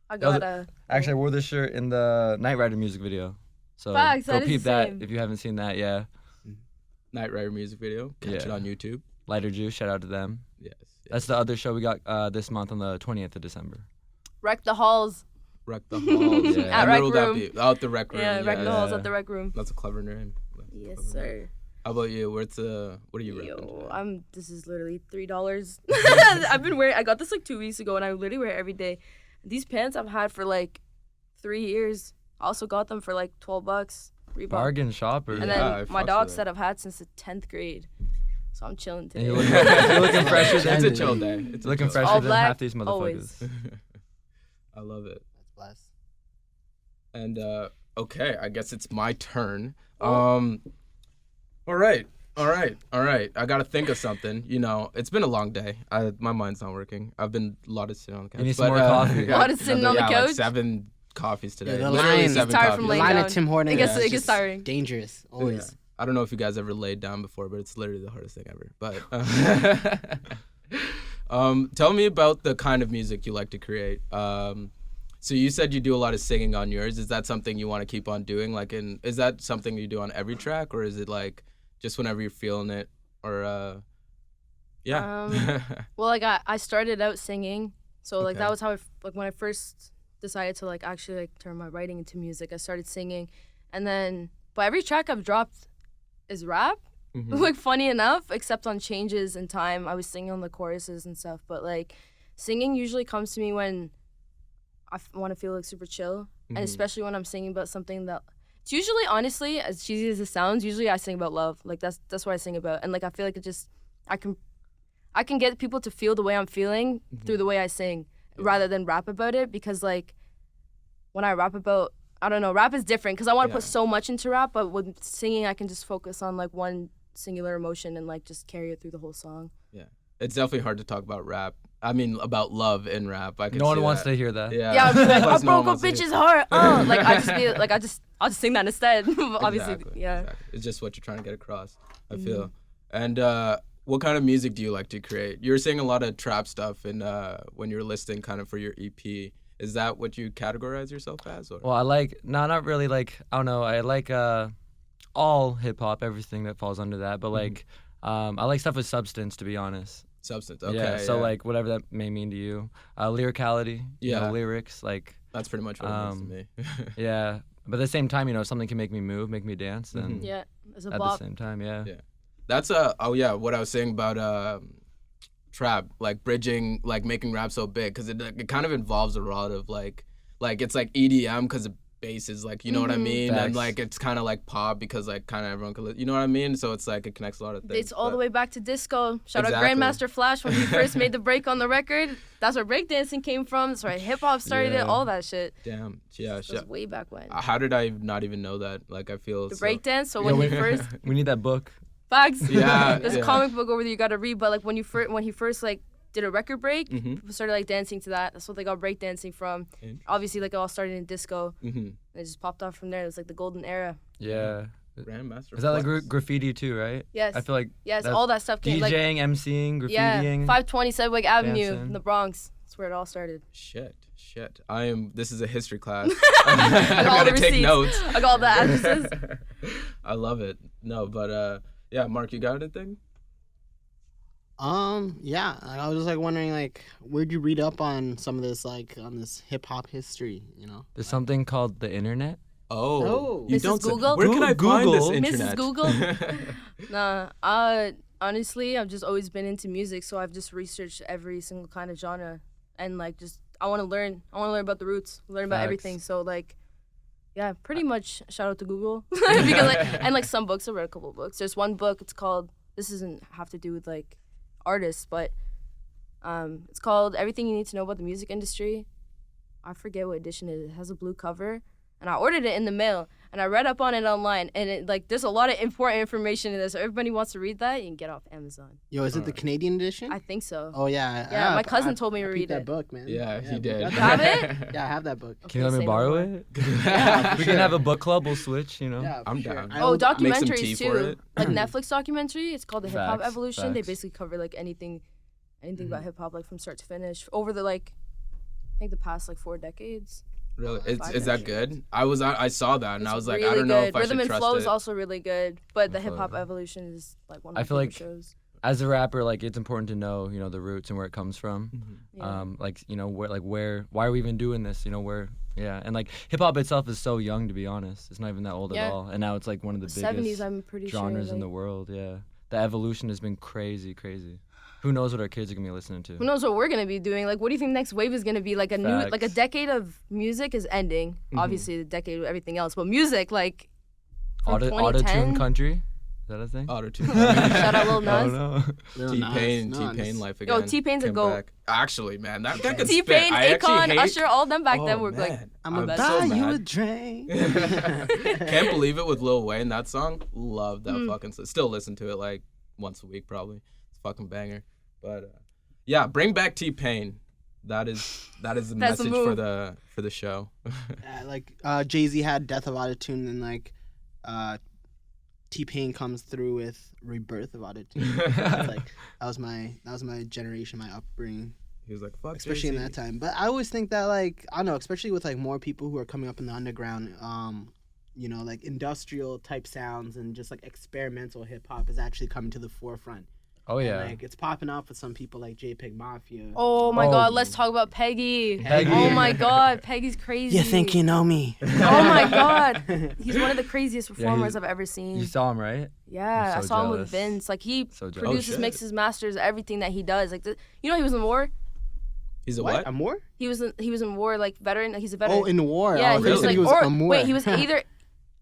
I got a. Actually, I wore this shirt in the Knight Rider music video. So Facts, go that is peep the that same. if you haven't seen that. Yeah. Night Rider music video. Catch it Yeah. on YouTube. LighterJuice, shout out to them. Yes. That's the other show we got this month on the 20th of December. Wreck the halls. Wreck the halls. Yeah. At And Rec where will that Room. be? Out the rec room. Yeah, wreck the yes. halls at the rec room. That's a clever name. Yes, sir. How about you? What are you repping? Yo, this is literally $3. I got this like 2 weeks ago, and I literally wear it every day. These pants I've had for like 3 years. I also got them for like $12. Reebok. Bargain shopper. And Yeah, I then my fucks dogs with that I've had since the 10th grade. So I'm chilling And today. you're looking fresher It's than a chill day. It's a looking chill fresher All than black, half these motherfuckers. always. I love it. That's blessed. And okay, I guess it's my turn. Oh. All right. I gotta think of something. You know, it's been a long day. My mind's not working. I've been a lot of sitting on the couch. You need some more coffee. A lot of sitting on the Like couch? 7 coffees today. Yeah, the Literally line- 7 He's tired coffees. from The laying line down. of Tim Hortons. It gets- is it gets just tiring. Dangerous. Always. Yeah. I don't know if you guys ever laid down before, but it's literally the hardest thing ever. But tell me about the kind of music you like to create. So you said you do a lot of singing on yours. Is that something you want to keep on doing? Is that something you do on every track, or is it like just whenever you're feeling it? Or yeah. Well, like I started out singing, so like Okay. that was how when I first decided to like actually like turn my writing into music. I started singing, and then but every track I've dropped is rap. Mhm. Like funny enough, except on changes in time, I was singing on the choruses and stuff. But like singing usually comes to me when I want to feel like super chill, and Mhm. especially when I'm singing about something that. It's usually, honestly, as cheesy as it sounds, usually I sing about love. Like that's what I sing about, and like I feel like I can get people to feel the way I'm feeling through the way I sing, rather than rap about it. Because like when I rap about, I don't know, rap is different because I want to put so much into rap, but with singing I can just focus on like one singular emotion and like just carry it through the whole song. Yeah. It's definitely hard to talk about rap. I mean, about love in rap. I can No one see wants that. to hear that. Yeah. Yeah, I'll be like, I Plus, no one broke a wants to hear bitch's heart. Like I'll just sing that instead. Obviously, Exactly, yeah. exactly. It's just what you're trying to get across, I Mm-hmm. feel. And what kind of music do you like to create? You're saying a lot of trap stuff and when you're listing kind of for your EP. Is that what you categorize yourself as? Or? Well, I like, no, not really like, I don't know. I like all hip hop, everything that falls under that. But like, I like stuff with substance, to be honest. Substance, okay. Yeah, so like whatever that may mean to you. Lyricality, you know, Yeah. lyrics, like, That's pretty much what it means to me. yeah. But at the same time, you know, if something can make me move, make me dance, then Yeah, it's a at bop. the same time, yeah. Yeah. That's what I was saying about trap, like bridging, like making rap so big, because it kind of involves a lot of like it's like EDM because the bass is like, you know what I mean, and Facts. like it's kind of like pop because like kind of everyone can, you know what I mean, so it's like it connects a lot of things. It's all the but- way back to disco. Shout out Exactly. Grandmaster Flash when he first made the break on the record. That's where breakdancing came from. That's where hip hop started Yeah. it. All that shit. Damn, yeah, That was way back when. How did I not even know that? Like I feel The so- breakdance. So when he first We need that book. facts. Yeah, There's yeah. a comic book over there you gotta read. But like when he first like did a record break, Mhm. people started like dancing to that. That's what they got breakdancing from. Interesting. Obviously, like it all started in disco. Mhm. And it just popped off from there. It was like the golden era. Yeah. Grandmaster. Is that like Flex. graffiti too, right? Yes. I feel like Yes, that's all that stuff came like DJing, MCing, graffitiing. yeah, 520 Sedgwick Avenue dancing. in the Bronx. That's where it all started. Shit. This is a history class. I I got all the gotta take receipts. notes. I got all the addresses. I love it. No, but yeah, Mark, you got anything? Yeah, I was just like wondering, like, where'd you read up on some of this, like, on this hip hop history, you know? There's something called the internet. Oh. You Mrs. don't say- Google? Where can I find this Google. internet? Mrs. Google? Nah, honestly, I've just always been into music, so I've just researched every single kind of genre, and like just I want to learn about the roots, learn about Facts. everything. So like, yeah, pretty much shout out to Google because like and like some books. I read a couple of books. There's one book. It's called. This doesn't have to do with like artists, but it's called Everything You Need to Know About the Music Industry. I forget what edition it is. It has a blue cover. And I ordered it in the mail, and I read up on it online, and it, like there's a lot of important information in this. So everybody wants to read that, you can get off Amazon. Yo, is it the Canadian edition? I think so. Oh, yeah. Yeah, my cousin I told me to peeped read that it. book, man. Yeah, he we did. got You that. have it? Yeah, I have that book. Can you let say me no borrow more. it? Yeah, We can have a book club. We'll switch. You know. Yeah, for I'm sure. down. Oh, Make some tea documentaries for too. it. Like Netflix documentary. It's called The Hip Hop Facts, Evolution. They facts. basically cover like anything about hip hop, like from start to finish, over the like, I think the past like 4 decades. Really? Five Is that decades. good? I saw that and It's I was like, really I don't know good. if I Rhythm should and trust Flow it. is also really good, but the Flow. Hip Hop Evolution is like one of my I feel favorite like- shows. As a rapper, like it's important to know, you know, the roots and where it comes from. Yeah. Like you know why are we even doing this? You know and like hip hop itself is so young, to be honest. It's not even that old Yeah. at all, and now it's like one of the The biggest 70s, I'm pretty genres sure. in the Like, world. Yeah, the evolution has been crazy. Who knows what our kids are gonna be listening to? who knows what we're gonna be doing? Like, what do you think next wave is gonna be? Like like a Facts. decade of music is ending. Obviously, the decade with everything else, but music, like, from Auto-tune 2010. country? Is that a thing? Auto-tune. Shout out Lil I Nas. don't know. Lil T-Pain, Nas, T-Pain Nas. life again. T-Pain's a Came goat. back. Actually, man, that guy could T-Pain, spit. I actually Akon, hate... Usher, all them back then Oh, were like, man. I'm I'm gonna so buy you a mad. drink. Can't believe it with Lil Wayne. That song, love that Mm. fucking. Still listen to it like once a week probably. It's a fucking banger. But yeah, bring back T-Pain. That is the That's the message for move. the show. Yeah, like Jay-Z had Death of Autotune, and like T-Pain comes through with Rebirth of Autotune. It's like that was my generation, my upbringing, He was like, "Fuck." especially in Jay-Z. that time. But I always think that, like, I don't know, especially with like more people who are coming up in the underground, you know, like industrial type sounds and just like experimental hip hop is actually coming to the forefront. Oh And, yeah. like it's popping up with some people like JPEG Mafia. oh my Oh. God, let's talk about Peggy. Peggy. Oh my God, Peggy's crazy. You think you know me? Oh my God, he's one of the craziest performers he's- I've ever seen. You saw him, right? Yeah, I'm I so saw him with jealous. Vince. Like he So jealous. produces, shit. mixes, masters, everything that he does. Like you know, he was in war. He's a what? A Moor? He was in war, like veteran. Like, he's a veteran. Oh, in the war. yeah, Oh, he was said like, he was or a Moor. wait, he was either.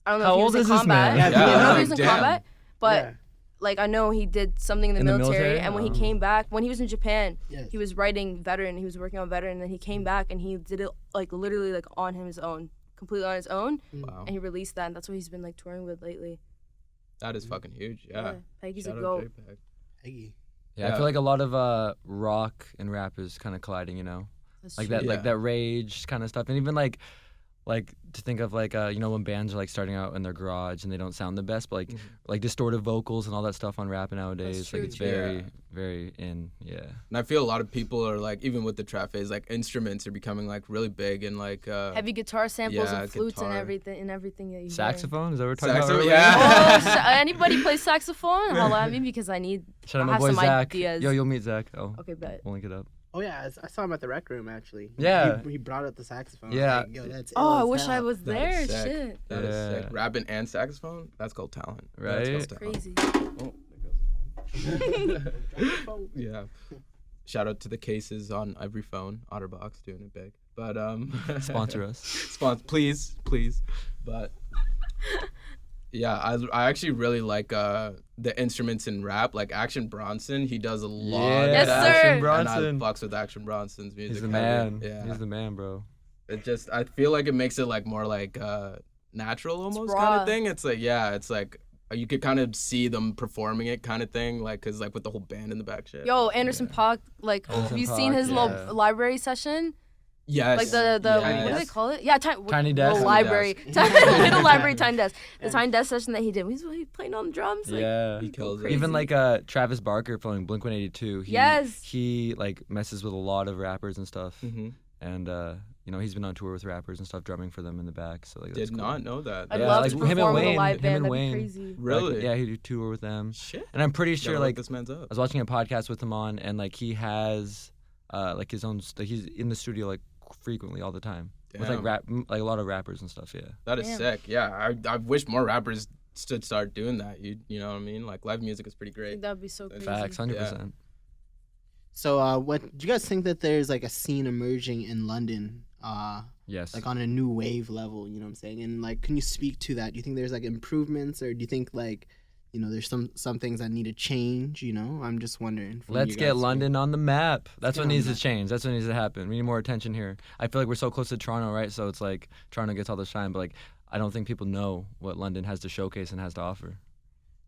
I don't know How if he old was is in this combat. man? Yeah, I don't know if he was in damn. combat, but Yeah. like I know he did something in the In the military. military? And when he Oh. came back, when he was in Japan, Yes. he was writing veteran. He was working on veteran, and then he came back and he did it like literally like on his own, completely on his own, Wow, and he released that. And that's what he's been like touring with lately. that is fucking huge. Yeah. Peggy's Shout a out goat. JPEG. Peggy. Yeah, I Yeah. feel like a lot of rock and rap is kind of colliding, you know, That's like true. that, Yeah. like that rage kind of stuff, and even like to think of like you know when bands are like starting out in their garage and they don't sound the best, but like distorted vocals and all that stuff on rap nowadays, true. like it's Yeah. very very in. Yeah. And I feel a lot of people are like, even with the trap phase, like instruments are becoming like really big and like Heavy guitar samples Yeah, and flutes guitar. and everything that you hear. Saxophone, is that what we're talking about? Saxophone, earlier? yeah. Oh, anybody play saxophone? Holla at me because I Shout out I my have boy some Zach. ideas. Yo, you'll meet Zach. Oh, Okay, bet. we'll link it up. Oh yeah, I saw him at the rec room actually. Yeah. He brought out the saxophone. Yeah. Like, yo, that's Oh, ill I as wish I hell. was That there. is sick. Shit. That is sick. Yeah. Rapping and saxophone, that's called talent. Right? That's called talent. Crazy. Oh, there goes. Yeah. Shout out to the cases on every phone. Otterbox doing it big. But Sponsor us. please. But yeah, I actually really like the instruments in rap. Like Action Bronson, he does a lot. Yes, of that. sir. Action And I Bronson. fucks with Action Bronson's music. He's the heavy. man. Yeah. He's the man, bro. It just, I feel like it makes it like more like natural almost kind raw. of thing. It's like, yeah, it's like you could kind of see them performing it kind of thing, like, cause like with the whole band in the back shit. Yo, Anderson Paak, like, have you seen Paak, his yeah. little library session? Yes. Like the Tiny what do they desk? call it? Yeah, Tiny the desk. library. The library tiny desk. The tiny desk session that he did. He's playing on the drums. Like, Yeah. He kills it. Even like Travis Barker from Blink-182. Yes. He like messes with a lot of rappers and stuff. Mm-hmm. And you know, he's been on tour with rappers and stuff, drumming for them in the back. So like that's Did cool. not know that. I'd Yeah, love like to him and perform with a Wayne, live him band. and That'd Wayne. be crazy. Really? Like, yeah, he did tour with them. Shit. And I'm pretty sure Gotta like look this man's I up. was watching a podcast with him on, and like he has like his own. Like, he's in the studio like frequently all the time with like Damn. like a lot of rappers and stuff. Yeah. That is Damn. sick. Yeah, I wish more rappers should start doing that. You know what I mean? Like live music is pretty I great. think that'd be so crazy. Facts, 100%. So, what do you guys think that there's like a scene emerging in London? Yes. Like on a new wave level, you know what I'm saying? And like, can you speak to that? Do you think there's like improvements, or do you think like, you know, there's some things that need to change? You know, I'm just wondering. from Let's you get guys. London on the map. That's get what on the needs to map. change. That's what needs to happen. We need more attention here. I feel like we're so close to Toronto, right? So it's like Toronto gets all the shine, but like I don't think people know what London has to showcase and has to offer.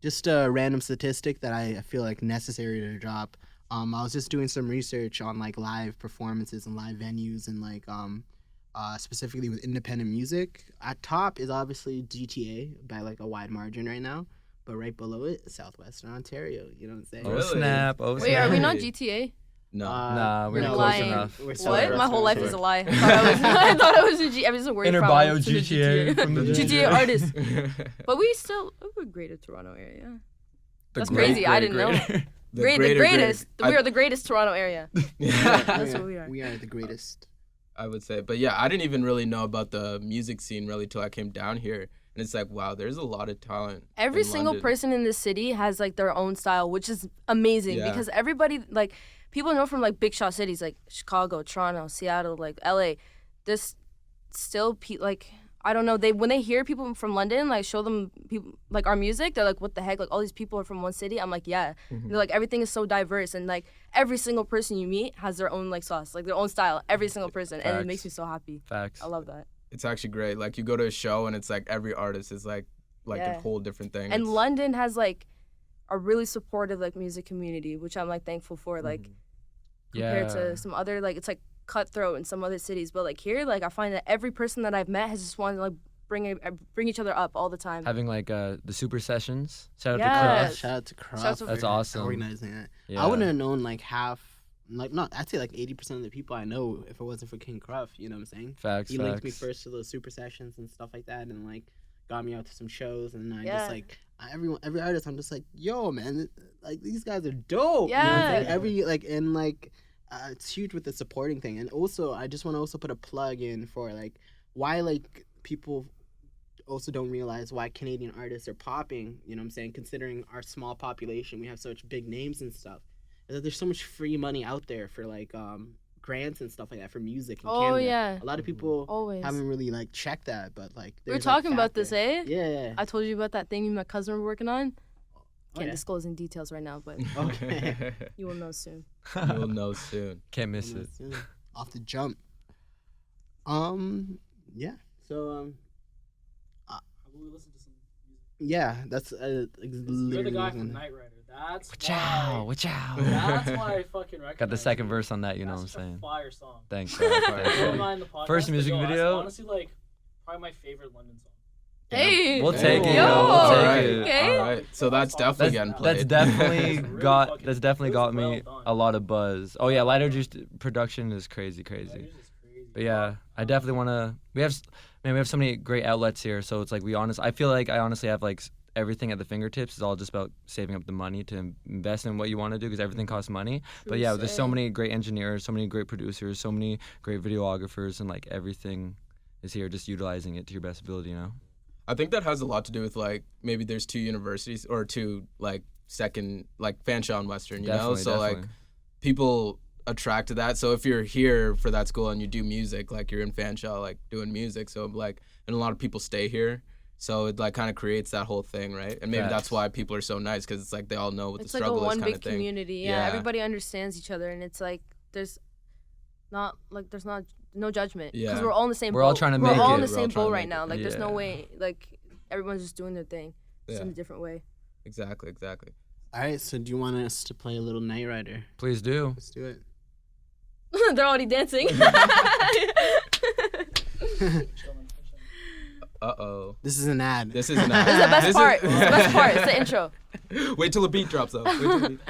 Just a random statistic that I feel like necessary to drop. I was just doing some research on like live performances and live venues, and like specifically with independent music. At top is obviously GTA by like a wide margin right now, but right below it, Southwestern Ontario. You know what I'm saying? Oh Really? snap! Oh Wait, snap! are we not GTA? No. Nah, we're You're not close lying. enough. We're What? My whole life Southwestern. is a lie. I thought I was a G. I was just worried. Inner from bio to the GTA from the GTA artist. But we still we're great at Toronto area. Yeah. That's crazy. I didn't know. The The greatest. greater- We are the greatest Toronto area. That's what we are. We are the greatest. I would say. But yeah, I didn't even really know about the music scene really till I came down here. And it's like, wow, there's a lot of talent. Every in single London. person in this city has like their own style, which is amazing Yeah. because everybody like people know from like big shot cities like Chicago, Toronto, Seattle, like LA. There's still like I don't know. When they hear people from London, like show them people like our music, they're like, "What the heck? Like all these people are from one city." I'm like, "Yeah." Mm-hmm. They're like, everything is so diverse, and like every single person you meet has their own like sauce, like their own style. Every single person, and it Facts. makes me so happy. Facts. I love that. It's actually great. Like you go to a show and it's like every artist is like Yeah. a whole different thing. And It's- London has like a really supportive like music community, which I'm like thankful for. Like compared Yeah. to some other like it's like cutthroat in some other cities, but like here, like I find that every person that I've met has just wanted to like bring each other up all the time. Having like the super sessions. Shout out Yes. to Cross. Shout out to Cross. Shout out to- That's for awesome. Organizing that. Yeah. I wouldn't have known like half, like not. I'd say like 80% of the people I know if it wasn't for King Cruff. You know what I'm saying? Facts. He linked me Facts. first to those super sessions and stuff like that, and like got me out to some shows, and I Yeah. just like every artist, I'm just like, yo, man, like these guys are dope. You know what I'm saying? Yeah. Every like and like it's huge with the supporting thing, and also I just want to also put a plug in for like why like people also don't realize why Canadian artists are popping, you know what I'm saying, considering our small population, we have such big names and stuff, is that there's so much free money out there for like grants and stuff like that for music in Oh, Canada. yeah. A lot of people Always. haven't really like checked that, but like We were there's, like, talking about this, factor. eh? Yeah. I told you about that thing me and my cousin were working on. Oh, Can't yeah. disclose in details right now, but Okay. you will know soon. You'll know soon. Can't miss it. Off the jump. Yeah. So We listen to some music. yeah, that's You're literally the guy what from I'm- Knight Rider. That's Watch out! Watch out! That's why I fucking recognize Got the second you. verse on that. You know what I'm That's such a saying? fire song. Thanks. I don't Thanks. mind the podcast, First but music yo, video? That's honestly, like, probably my favorite London song. Hey! We'll take it, Yo! yo. We'll All take right. it. Okay. All right. So that's definitely getting That's played. definitely It's really got fucking- that's definitely it got was me well done. a lot of buzz. Oh yeah, LighterJuice production is crazy. Like, it's just crazy. But yeah, I definitely want to. We have so many great outlets here. So it's like I feel like I honestly have like everything at the fingertips. It's all just about saving up the money to invest in what you want to do because everything costs money. But yeah, there's so True. many great engineers, so many great producers, so many great videographers, and like everything is here, just utilizing it to your best ability. You know. I think that has a lot to do with like maybe there's two universities or two like second like Fanshawe and Western, you know? Definitely, So like definitely. people attract to that. So if you're here for that school and you do music, like you're in Fanshawe like doing music, so like and a lot of people stay here. So it like kind of creates that whole thing, right? And maybe Facts. that's why people are so nice because it's like they all know what It's the like a struggle is one kind big of thing. community. Yeah. Yeah. Everybody understands each other, and it's like there's not no judgment because Yeah. we're all in the same We're boat. all trying to we're make all in it. the We're all same trying boat to right make now. it. Like there's no Yeah. way. Like everyone's just doing their thing, just in Yeah. a different way. Exactly. All right, so do you want us to play a little Knight Rider? Please do. Let's do it. They're already dancing. Uh-oh. This is an ad. This is an This is the best part. This is the best part. It's the intro. Wait till the beat drops though. Wait till the beat.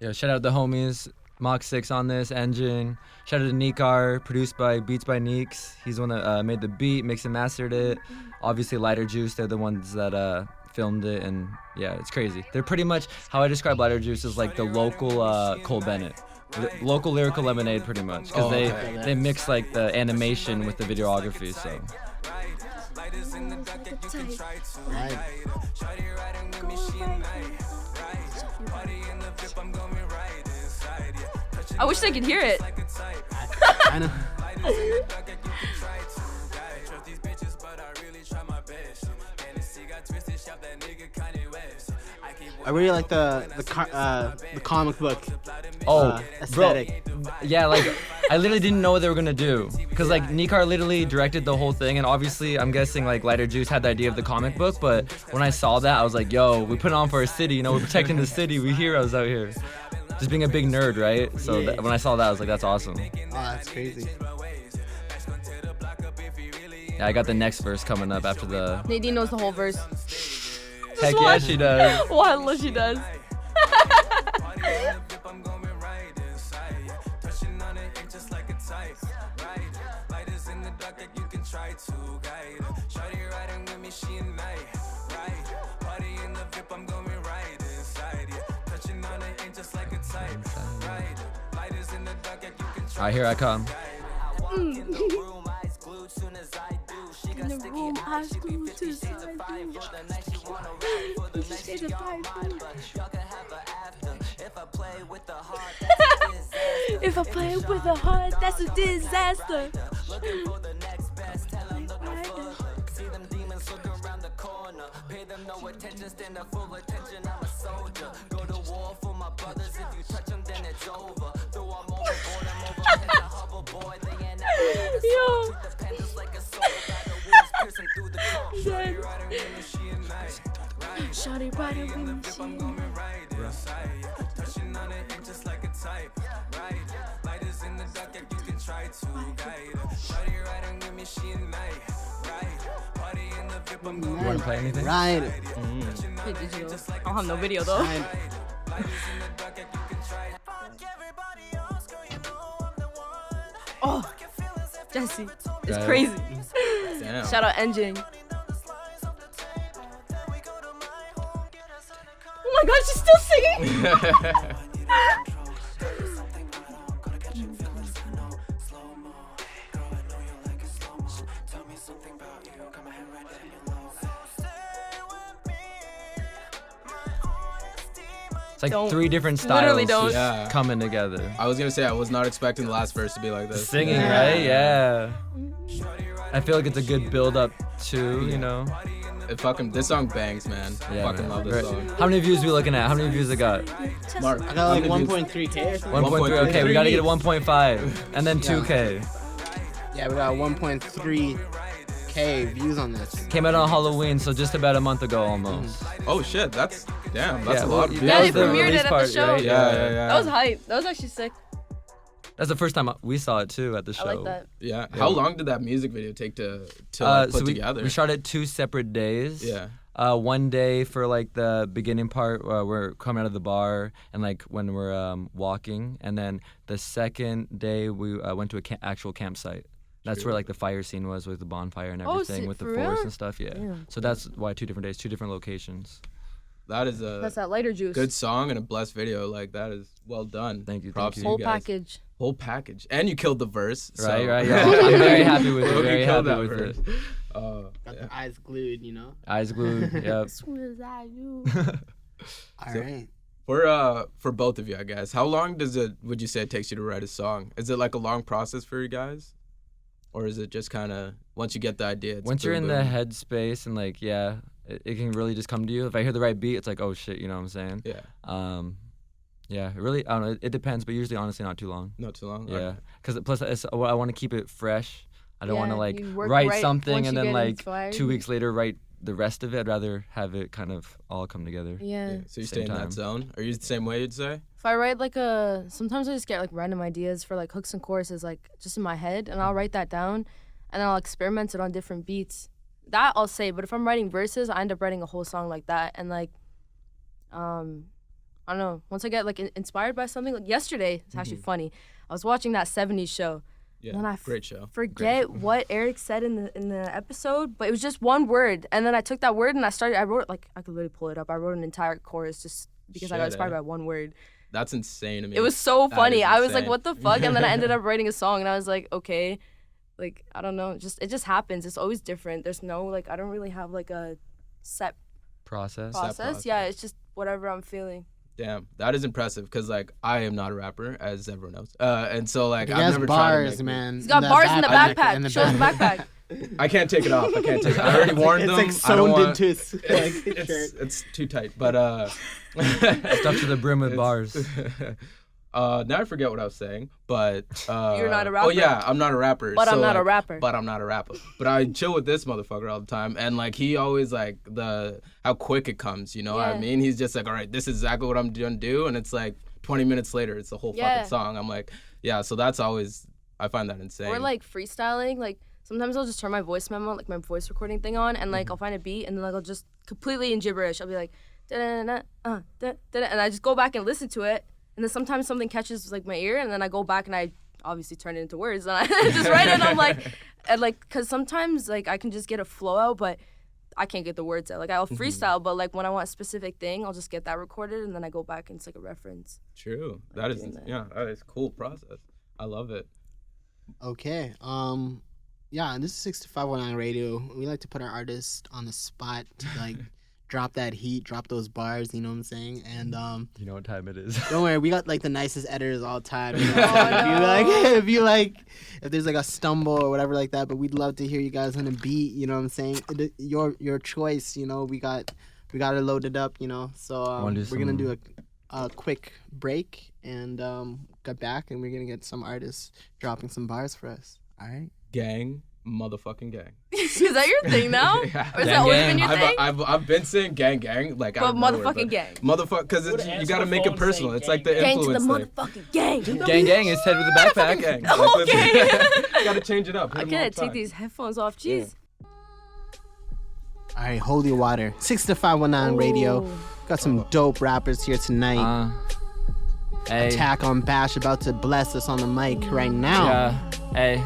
Yeah, shout out the homies, Mach 6 on this, Engine. Shout out to Nikar, produced by Beats by Neeks. He's the one that made the beat, mixed and mastered it. Obviously, LighterJuice, they're the ones that filmed it, and yeah, it's crazy. They're pretty much, how I describe LighterJuice is like the local Cole Bennett. Local Lyrical Lemonade, pretty much, because they mix like the animation with the videography, so. Right. I wish they could hear it. I know. I really like the comic book aesthetic. Bro, yeah, like I literally didn't know what they were gonna do, cause like Nikar literally directed the whole thing, and obviously I'm guessing like LighterJuice had the idea of the comic book, but when I saw that I was like, yo, we put it on for our city, you know, we're protecting the city, we heroes out here. Just being a big nerd, right? So Yeah. when I saw that I was like, that's awesome. Oh, that's crazy. Yeah, I got the next verse coming up after the. Nadine knows the whole verse. Heck yeah, she does. Wallah, she does. Alright, here I come. In the room, eyes glued to the side. If I play with the heart, that's a disaster. Pay them no attention, stand up full attention, I'm a soldier. Go to war for my brothers, if you touch them then it's over. Though I'm overboard, I'm over the hoverboard. They ain't never Yo. the pandas like a soul. Got the wheels piercing through the car. Yes. Riding with me, she and I. Shawty riding with me, she and I. Touching on it ain't just like a type. Right, lighters in the dark, if you can try to guide. Shawty riding with me, she and I. Right, party in the VIP, I'm going You wanna play anything? Right. Play digital. I don't have no video though. Right. Oh, Jesse, it's Right. crazy. Damn. Shout out Engine. Oh my God, she's still singing. It's like Don't. 3 different Literally styles don't. just Yeah. coming together. I was gonna say I was not expecting the last verse to be like this. Singing, right? Yeah. I feel like it's a good build up too, you know? This song bangs, man. Yeah, Fucking man. love this Right. song. How many views we looking at? How many views it got? Mark, I got like how many views? 1.3K or something. 1.3. Okay, we gotta get a 1.5 and then 2K. Yeah, we got 1.3K views on this. Came out on Halloween, so just about a month ago almost. Oh shit, that's Yeah, a well, lot of that views. Yeah, they was the premiered release it at the part, show. right? Yeah. That was hype. That was actually sick. That's the first time we saw it too at the show. I like that. Yeah. How long did that music video take to like, put so together? we shot it 2 separate days. Yeah. One day for like the beginning part where we're coming out of the bar and like when we're walking, and then the second day we went to a actual campsite. That's where like the fire scene was with the bonfire and Oh, everything shit, with the for forest real? and stuff. Yeah. Damn. So that's why 2 different days, 2 different locations. That is That's a that LighterJuice. good song and a blessed video. Like that is well done. Thank you, Props thank to you. Whole you guys. package. Whole package. And you killed the verse. So. Right. Yeah. I'm very happy with it. You Very killed happy that with verse. it. Got the eyes glued, you know. Eyes glued. Yep. All So- right. For both of you, I guess. How long would you say it takes you to write a song? Is it like a long process for you guys? Or is it just kind of once you get the idea? It's Once you're boom, in the boom? headspace and like it can really just come to you. If I hear the right beat, it's like, oh shit, you know what I'm saying? Yeah. Yeah, it really, I don't know, it depends, but usually honestly not too long. Not too long. Yeah, Okay. because plus I want to keep it fresh. I don't want to Yeah, like you work write right something once and you then get like inspired. 2 weeks later write the rest of it. I'd rather have it kind of all come together. Yeah. So you Same stay in time. that zone? Are you the same way, you'd say? If I write like sometimes I just get like random ideas for like hooks and choruses like just in my head, and I'll write that down, and then I'll experiment it on different beats. That I'll say, but if I'm writing verses, I end up writing a whole song like that, and like, I don't know. Once I get like inspired by something, like yesterday, it's actually funny. I was watching that 70s show. Yeah, And then I great show. forget what Eric said in the episode, but it was just one word, and then I took that word and I wrote like I could literally pull it up. I wrote an entire chorus just because I got Shit, inspired eh? by one word. That's insane to me. It was so That funny. is I was like, insane. what the fuck? And then I ended up writing a song, and I was like, okay, like I don't know, it just happens. It's always different. There's no like I don't really have like a set Process. process. Yeah, it's just whatever I'm feeling. Damn, that is impressive because like I am not a rapper, as everyone knows, and so like He I've has never tried to bars, make man. He's got bars in the backpack. In the Show us the back. backpack. I can't take it off. I can't take it. I already warned It's them. like I don't sewn want. into his like, shirt. It's too tight, but Stuck to the brim with bars. now I forget what I was saying, but You're not a Oh rapper. yeah, I'm not a rapper. But so, I'm not a like, rapper. But I'm not a rapper. But I chill with this motherfucker all the time, and like he always like how quick it comes. You know what I Yeah. mean? He's just like, all right, this is exactly what I'm gonna do, and it's like 20 minutes later, it's the whole Yeah. fucking song. I'm like, yeah. So that's always I find that insane. Or like freestyling, like sometimes I'll just turn my voice memo, like my voice recording thing on, and like I'll find a beat, and then like I'll just completely in gibberish. I'll be like, da-da-da-da, da-da-da, and I just go back and listen to it, and then sometimes something catches like my ear, and then I go back and I obviously turn it into words, and I just write it. And I'm like, and like, cause sometimes like I can just get a flow out, but I can't get the words out. Like I'll freestyle, but like when I want a specific thing, I'll just get that recorded, and then I go back and it's like a reference. True. That is doing that. yeah. That is a cool process. I love it. Okay. Yeah, this is 6ixTo519 Radio. We like to put our artists on the spot to like drop that heat, drop those bars, you know what I'm saying? And You know what time it is. don't worry, we got like the nicest editors all time. You know? Oh, if there's like a stumble or whatever like that, but we'd love to hear you guys on a beat, you know what I'm saying? Your choice, you know, we got it loaded up, you know. So Wanna do we're gonna some- do a quick break and get back, and we're gonna get some artists dropping some bars for us. All right. Gang, motherfucking gang. Is that your thing now? Yeah. Or is Gang, that always gang. been your thing? I've been saying gang like out But of nowhere, motherfucking gang. Motherfucker, because Would you answer gotta the make phone it personal. saying It's like the Gang to the influence thing. motherfucking gang. Gang gang is head with the backpack. Gang. Okay. Gotta change it up. I Hit 'em gotta all the take time. these headphones off. Jeez. All right, holy water. 6ixTo519 Radio. Ooh. Got some dope rappers here tonight. Hey. Attackonbash about to bless us on the mic right now. Yeah, hey.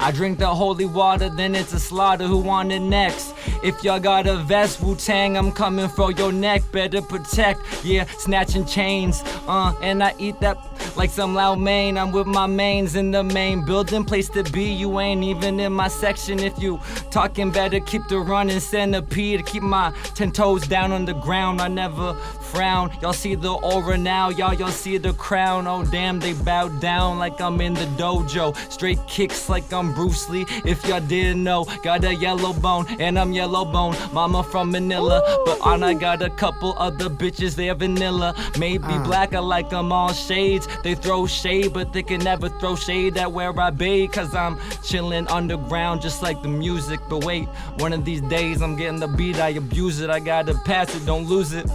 I drink the holy water, then it's a slaughter. Who want it next? If y'all got a vest, Wu-Tang, I'm coming for your neck. Better protect, yeah, snatching chains. And I eat that like some loud main. I'm with my mains in the main building, place to be. You ain't even in my section. If you talking, better keep the running centipede. Keep my 10 toes down on the ground. I never frown. Y'all see the aura now, y'all see the crown. Oh damn, they bow down like I'm in the dojo. Straight kicks like I'm Bruce Lee. If y'all didn't know, got a yellow bone and I'm yellow bone. Mama from Manila, but I got a couple other bitches, they're vanilla. Maybe black, I like them all shades. They throw shade, but they can never throw shade at where I be. Cause I'm chilling underground just like the music. But wait, one of these days I'm getting the beat, I abuse it. I gotta pass it, don't lose it.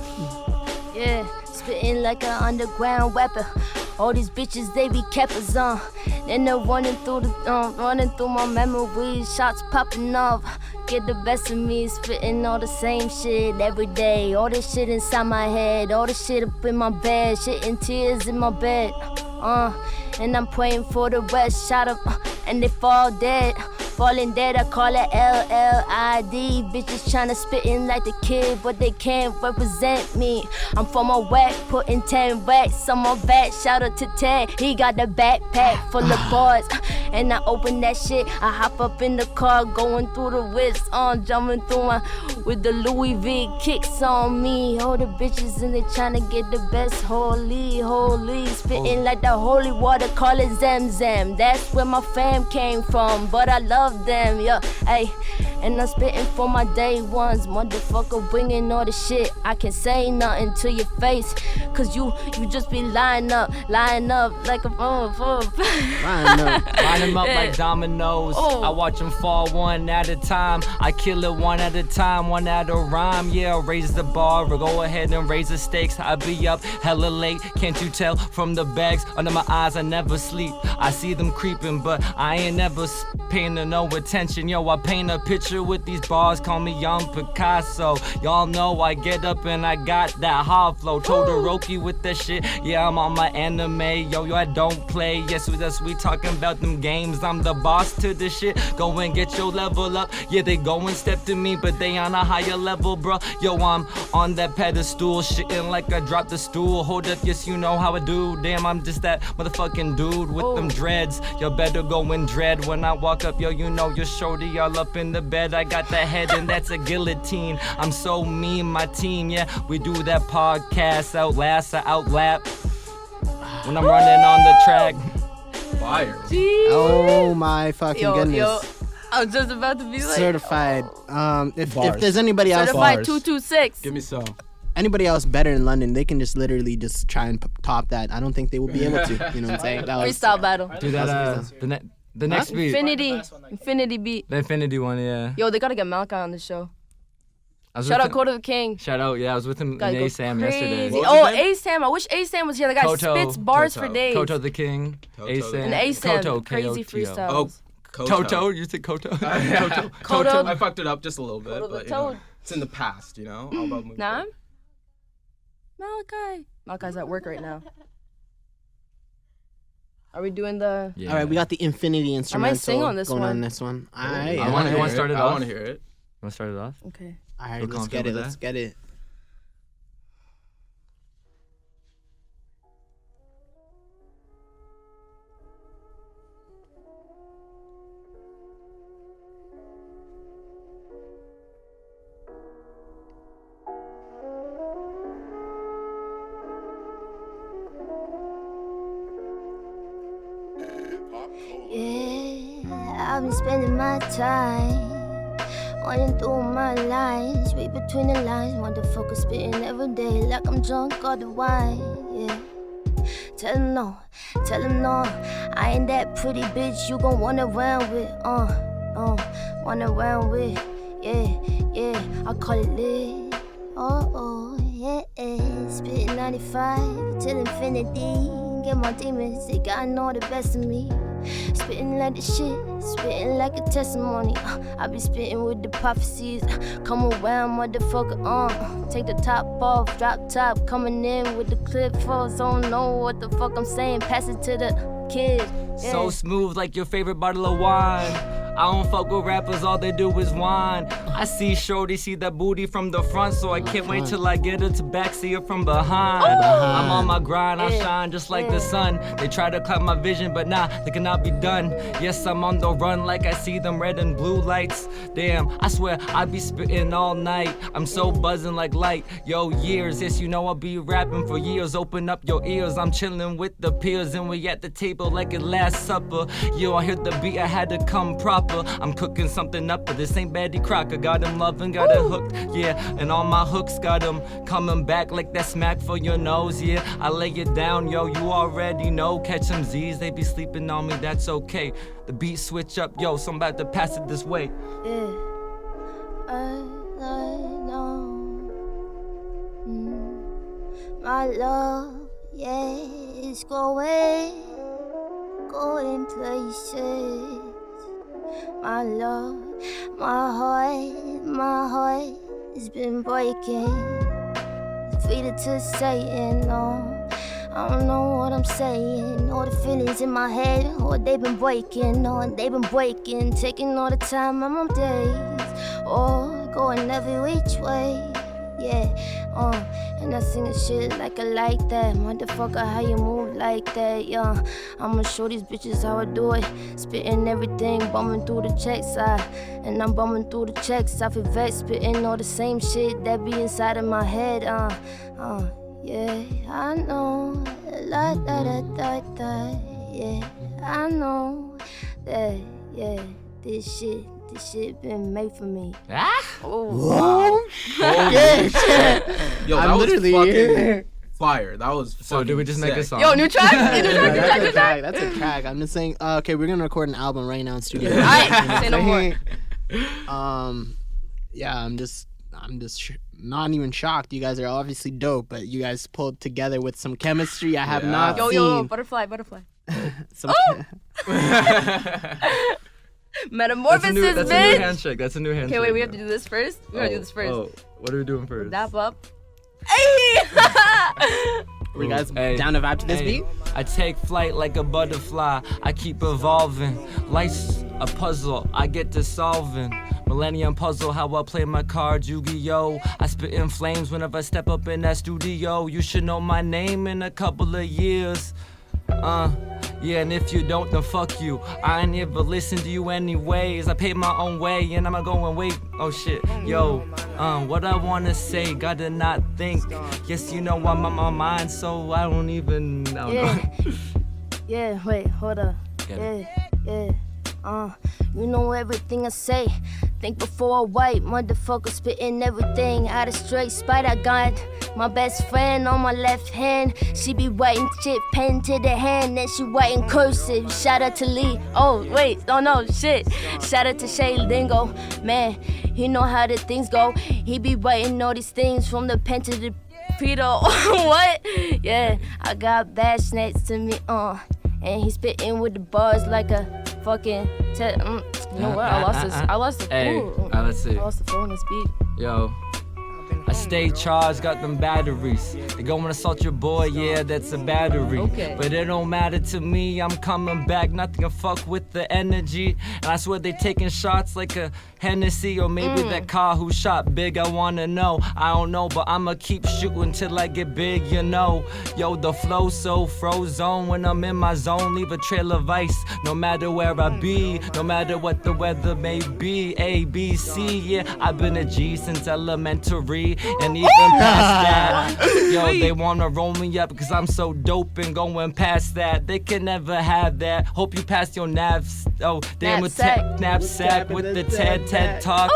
Yeah, spitting like an underground weapon. All these bitches, they be keppers on. Then they're running through my memories. Shots popping off. Get the best of me, spitting all the same shit every day. All this shit inside my head, all this shit up in my bed, shit in tears in my bed. And I'm praying for the rest. Shot up, and they fall dead. Falling dead, I call it LLID. Bitches tryna spit in like the kid, but they can't represent me. I'm from a whack, putting 10 racks on my back. Shout out to Ted, he got the backpack full of bars. And I open that shit, I hop up in the car, going through the wrist, jumping through with the Louis V kicks on me. All the bitches and they tryna get the best, holy, spitting like the holy water, call it Zem Zem. That's where my fam came from, but I love them, yeah, hey. And I'm spitting for my day ones. Motherfucker bringing all the shit. I can say nothing to your face. Cause you just be lying up like a I know. Line them up like dominoes. I watch them fall one at a time. I kill it one at a time, one at a rhyme. Yeah, raise the bar, or go ahead and raise the stakes. I be up hella late, can't you tell from the bags under my eyes? I never sleep. I see them creeping, but I ain't never paying no attention. Yo, I paint a picture with these bars, call me Young Picasso. Y'all know I get up and I got that hard flow. Todoroki with that shit. Yeah, I'm on my anime. Yo, I don't play. Yes, that's we talking about them games. I'm the boss to this shit. Go and get your level up. Yeah, they go and step to me, but they on a higher level, bro. Yo, I'm on that pedestal, shitting like I dropped the stool. Hold up, yes, you know how I do. Damn, I'm just that motherfucking dude with them dreads. Yo, better go and dread when I walk up. Yo, you know your shorty all up in the bed. I got that head and that's a guillotine. I'm so mean, my team, yeah. We do that podcast, outlast, outlap. When I'm running on the track. Fire. Oh my fucking goodness. Yo, I was just about to be like Certified. If Bars. there's anybody else, certified Bars. 226. Give me some. anybody else better in London, they can just literally just try and top that. I don't think they will be able to. You know what I'm saying? That was, Freestyle battle. Do that. The next beat. Infinity beat. The Infinity one, yeah. Yo, they gotta get Malek on the show. I was Shout with out him- Code of the King. Shout out, yeah, I was with him Gotta in go A-Sam crazy. yesterday. What was Oh, his name? A-Sam. I wish A-Sam was here. The guy Koto. spits bars Koto. for days. Koto the King, Koto. A-Sam. And A-Sam, Koto, crazy K-O-T-O. freestyle. Oh, Koto, you said Koto? Koto. Koto. I fucked it up just a little bit, Koto the but you know, Toad. it's in the past, you know. All about moving Nah. forward. Malachi. Malachi's at work right now. Are we doing the... Yeah. All right, we got the Infinity instrumental sing on this going one. on this one. All right, I wanna- all you right. wanna start it I off? want to hear it. You want to start it off? Okay. All right, Feel let's get confident it. with Let's that? get it. Yeah, I've been spending my time running through my lines, read between the lines. Motherfucker spitting every day like I'm drunk all the wine. Yeah, tell him no, I ain't that pretty bitch you gon' run around with. Run around with. Yeah, I call it lit. Yeah, spitting 95 till infinity. Get my demons, they gotta know the best of me. Spitting like the shit, spitting like a testimony. I be spitting with the prophecies. Come around, motherfucker, take the top off, drop top. Coming in with the clip falls, don't know what the fuck I'm saying. Pass it to the kid. Yeah. So smooth like your favorite bottle of wine. I don't fuck with rappers, all they do is whine. I see shorty, see that booty from the front, so I can't wait till I get her to back, see her from behind. I'm on my grind, I shine just like the sun. They try to cloud my vision, but nah, they cannot be done. Yes, I'm on the run like I see them red and blue lights. Damn, I swear I be spitting all night. I'm so buzzing like light. Yo, years, yes, you know I'll be rapping for years. Open up your ears, I'm chilling with the peers, and we at the table like a Last Supper. Yo, I heard the beat, I had to come proper. I'm cooking something up, but this ain't Betty Crocker. Got him loving, got it hooked, yeah. And all my hooks got him coming back like that smack for your nose, yeah. I lay it down, yo, you already know. Catch some Z's, they be sleeping on me, that's okay. The beat switch up, yo, so I'm about to pass it this way. Yeah, I know. My love, yeah, it's going places. My love, my heart has been breaking. Feed it to Satan, no. I don't know what I'm saying. All the feelings in my head, oh, they've been breaking, taking all the time on my days, going every which way, yeah, and I sing a shit like I like that, motherfucker, how you move like that, yeah, I'ma show these bitches how I do it, spitting everything, bumming through the checks, and I'm bumming through the checks, I feel vexed, spitting all the same shit that be inside of my head, yeah, I know, la da da da da, yeah, I know that, yeah, this shit This shit been made for me. Ah? Oh. Holy shit. Yo, that I'm was literally fucking fire. That was So fucking did we just make a sick. song? Yo, new track? New track, new track, new track. That's a track. I'm just saying. Okay, we're gonna record an album right now in studio. Alright, say no more. Yeah, I'm just not even shocked. You guys are obviously dope, but you guys pulled together with some chemistry I have Yeah. not Yo, seen. yo, butterfly. Some Metamorphosis, that's a new bitch. handshake. That's a new handshake. Okay, wait, we have to do this first. We gotta do this first. Oh, what are we doing first? Dap up. Hey! you guys Hey. down to vibe to this Hey, beat? I take flight like a butterfly. I keep evolving. Life's a puzzle. I get to solving. Millennium puzzle, how I play my cards, Yu-Gi-Oh! I spit in flames whenever I step up in that studio. You should know my name in a couple of years. Yeah, and if you don't, then fuck you. I ain't ever listen to you anyways. I pay my own way, and I'ma go and wait. Oh shit, yo, what I wanna say, gotta not think. Yes, you know I'm on my mind, so I don't even. I don't know. Yeah, wait, hold up. Get Yeah. You know everything I say. Think before I white motherfucker spitting everything out of straight spite. I got my best friend on my left hand. She be writing shit pen to the hand, then she writing cursive. Shout out to Lee. Oh wait, oh no, shit. Shout out to Shay Lingo. Man, he know how the things go. He be writing all these things from the pen to the pedo. What? Yeah, I got Bash next to me. And he spitting with the bars like a fucking. You know what? I lost the. Hey, ooh, let's see. I lost the flow in this beat. Yo, I stay charged, got them batteries. They go and assault your boy, yeah, that's a battery. Okay. But it don't matter to me, I'm coming back, nothing can fuck with the energy. And I swear they taking shots like a Hennessy, or maybe that car who shot big, I wanna know. I don't know, but I'ma keep shooting till I get big, you know. Yo, the flow so frozen when I'm in my zone, leave a trail of ice. No matter where I be, no matter what the weather may be. A, B, C, yeah, I've been a G since elementary, and even past that. Yo, they wanna roll me up because I'm so dope and going past that. They can never have that. Hope you pass your navs. Oh, damn, knapsack with the TED Talk.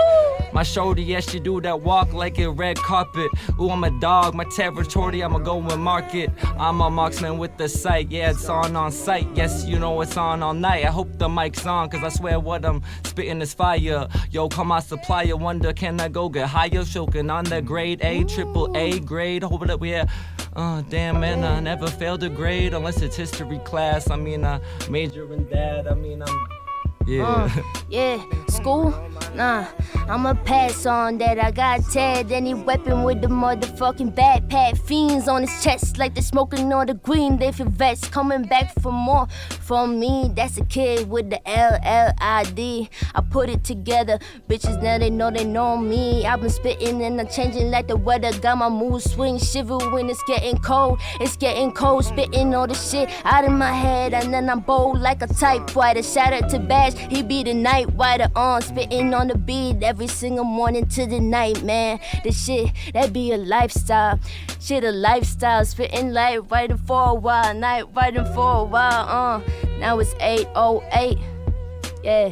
My shorty, yeah, she do that walk like a red carpet. Ooh, I'm a dog, my territory, I'ma go and mark it. I'm a marksman with the sight, yeah, it's on sight. Yes, you know it's on all night. I hope the mic's on, cause I swear what I'm spitting is fire. Yo, call my supplier, wonder can I go get higher? Choking on the grade A, triple A grade. Hope that we damn man, I never failed a grade unless it's history class. I mean, I major in that. I mean, Yeah, school? Nah, I'ma pass on that. I got Ted, any weapon with the motherfucking backpack. Fiends on his chest like they're smoking on the green. They feel vets coming back for more from me. That's a kid with the LLID. I put it together, bitches now they know me. I've been spitting and I'm changing like the weather. Got my mood swing, shiver when it's getting cold. It's getting cold, spitting all the shit out of my head, and then I'm bold like a typewriter. Shout out to Bash, he be the night rider on, spitting on the beat every single morning to the night, man. This shit, that be a lifestyle. Shit, a lifestyle. Spitting light writing for a while, night writing for a while, Now it's 8:08. Yeah,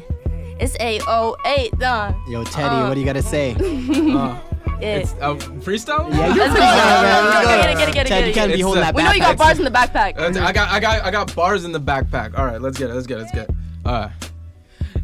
it's 8:08, done. Yo, Teddy, what do you gotta say? Yeah. It's freestyle? Yeah, Let's go. Get Ted, you it. can't be It's holding that- that We know you got bars in the backpack. I got bars in the backpack. All right, let's get it. All right.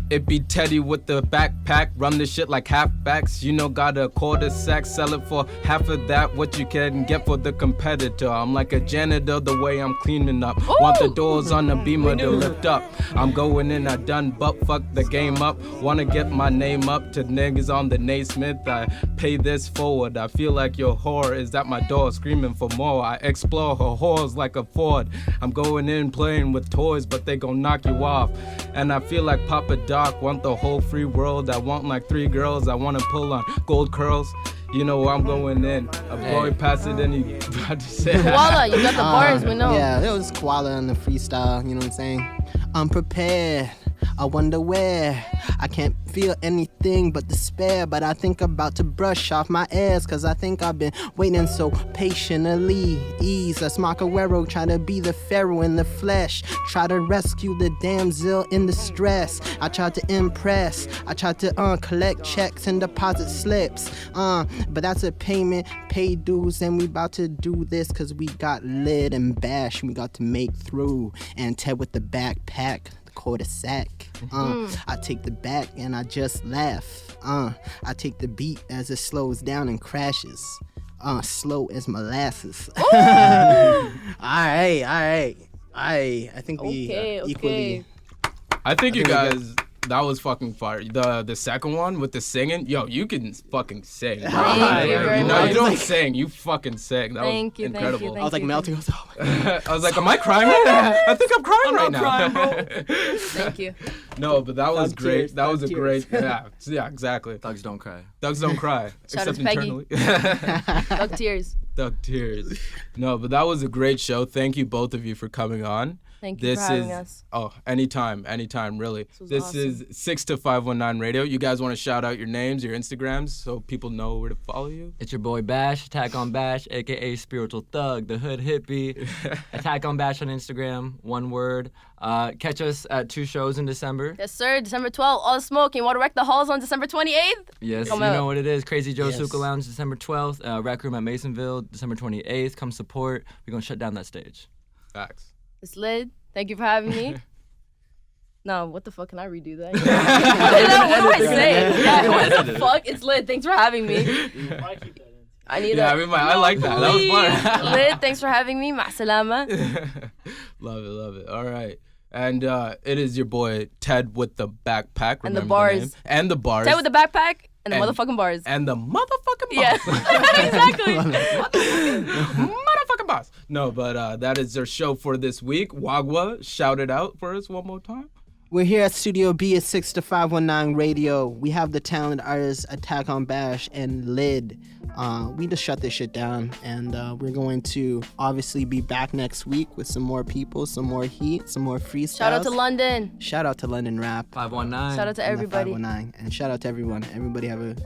It be Teddy with the backpack, run the shit like halfbacks. You know, got a quarter sack, sell it for half of that. What you can get for the competitor. I'm like a janitor, the way I'm cleaning up. Want the doors on the beamer to lift up. I'm going in, I done butt fuck the game up. Wanna get my name up to niggas on the Naismith. I pay this forward. I feel like your whore is at my door screaming for more. I explore her whores like a Ford. I'm going in playing with toys, but they gon' knock you off. And I feel like Papa Doc, want the whole free world. I want like 3 girls. I wanna pull on gold curls. You know where I'm going in. A boy pass it and he about to say Koala, you got the bars, we know. Yeah, it was KOALA on the freestyle, you know what I'm saying? I'm prepared. I wonder where. I can't feel anything but despair, but I think about to brush off my airs, cause I think I've been waiting so patiently. Ease as Macahuero, try to be the pharaoh in the flesh, try to rescue the damsel in distress. I tried to impress, I tried to collect checks and deposit slips, but that's a payment, pay dues, and we about to do this cause we got LLID and Bash, we got to make through, and Ted with the backpack, the quarter sack. I take the back and I just laugh. I take the beat as it slows down and crashes. Slow as molasses. Alright. I think we equally. I think you guys, that was fucking fire. The second one with the singing, yo, you can fucking sing. Thank you very No, you much. don't sing. You fucking sing. That Thank was you, thank you, incredible. thank I was like you. melting. I was like, oh my God. I was like, am I crying right now? I think I'm crying right now. Thank you. No, but that was Thug great. tears, That was a thug great. tears. Yeah, exactly. Thugs don't cry. Thugs don't cry. Shout out except to Peggy. internally. Thug tears. Thug tears. No, but that was a great show. Thank you both of you for coming on. Thank you for having us. Oh, anytime, really. This awesome. is 6ixTo519 Radio. You guys want to shout out your names, your Instagrams, so people know where to follow you? It's your boy Bash, Attackonbash, aka Spiritual Thug, the Hood Hippie. Attackonbash on Instagram, one word. Catch us at 2 shows in December. Yes, sir. December 12th, All the Smoke. You want to wreck the halls on December 28th? Yes, Come you out. know what it is. Crazy Joe Yes. Suka Lounge, December 12th. Rec Room at Masonville, December 28th. Come support. We're going to shut down that stage. Facts. It's LLID. Thank you for having me. No, what the fuck? Can I redo that? What do I say? Yeah, what the fuck? It's LLID. Thanks for having me. You might keep that in. I need Yeah, a... I mean, I like that. That was fun. LLID, thanks for having me. Ma salama. Love it. All right. And it is your boy Ted with the backpack. And the remember bars. name. And the bars. Ted with the backpack and the And- motherfucking bars. And the motherfucking Yeah, boss. exactly. Motherfucking boss. No, but that is our show for this week. WYGWA, shout it out for us one more time. We're here at Studio B at 6ixTo519 Radio. We have the talented artists Attackonbash and LLID. We just shut this shit down, and we're going to obviously be back next week with some more people, some more heat, some more freestyles. Shout out to London. Shout out to London Rap. 519. Shout out to and the everybody. 519. And shout out to everyone. Everybody have a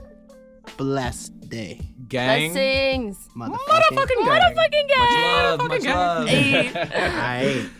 blessed day. Gang. Blessings. Motherfucking. Motherfucking gang. Motherfucking gang. Much love. Hey. All right.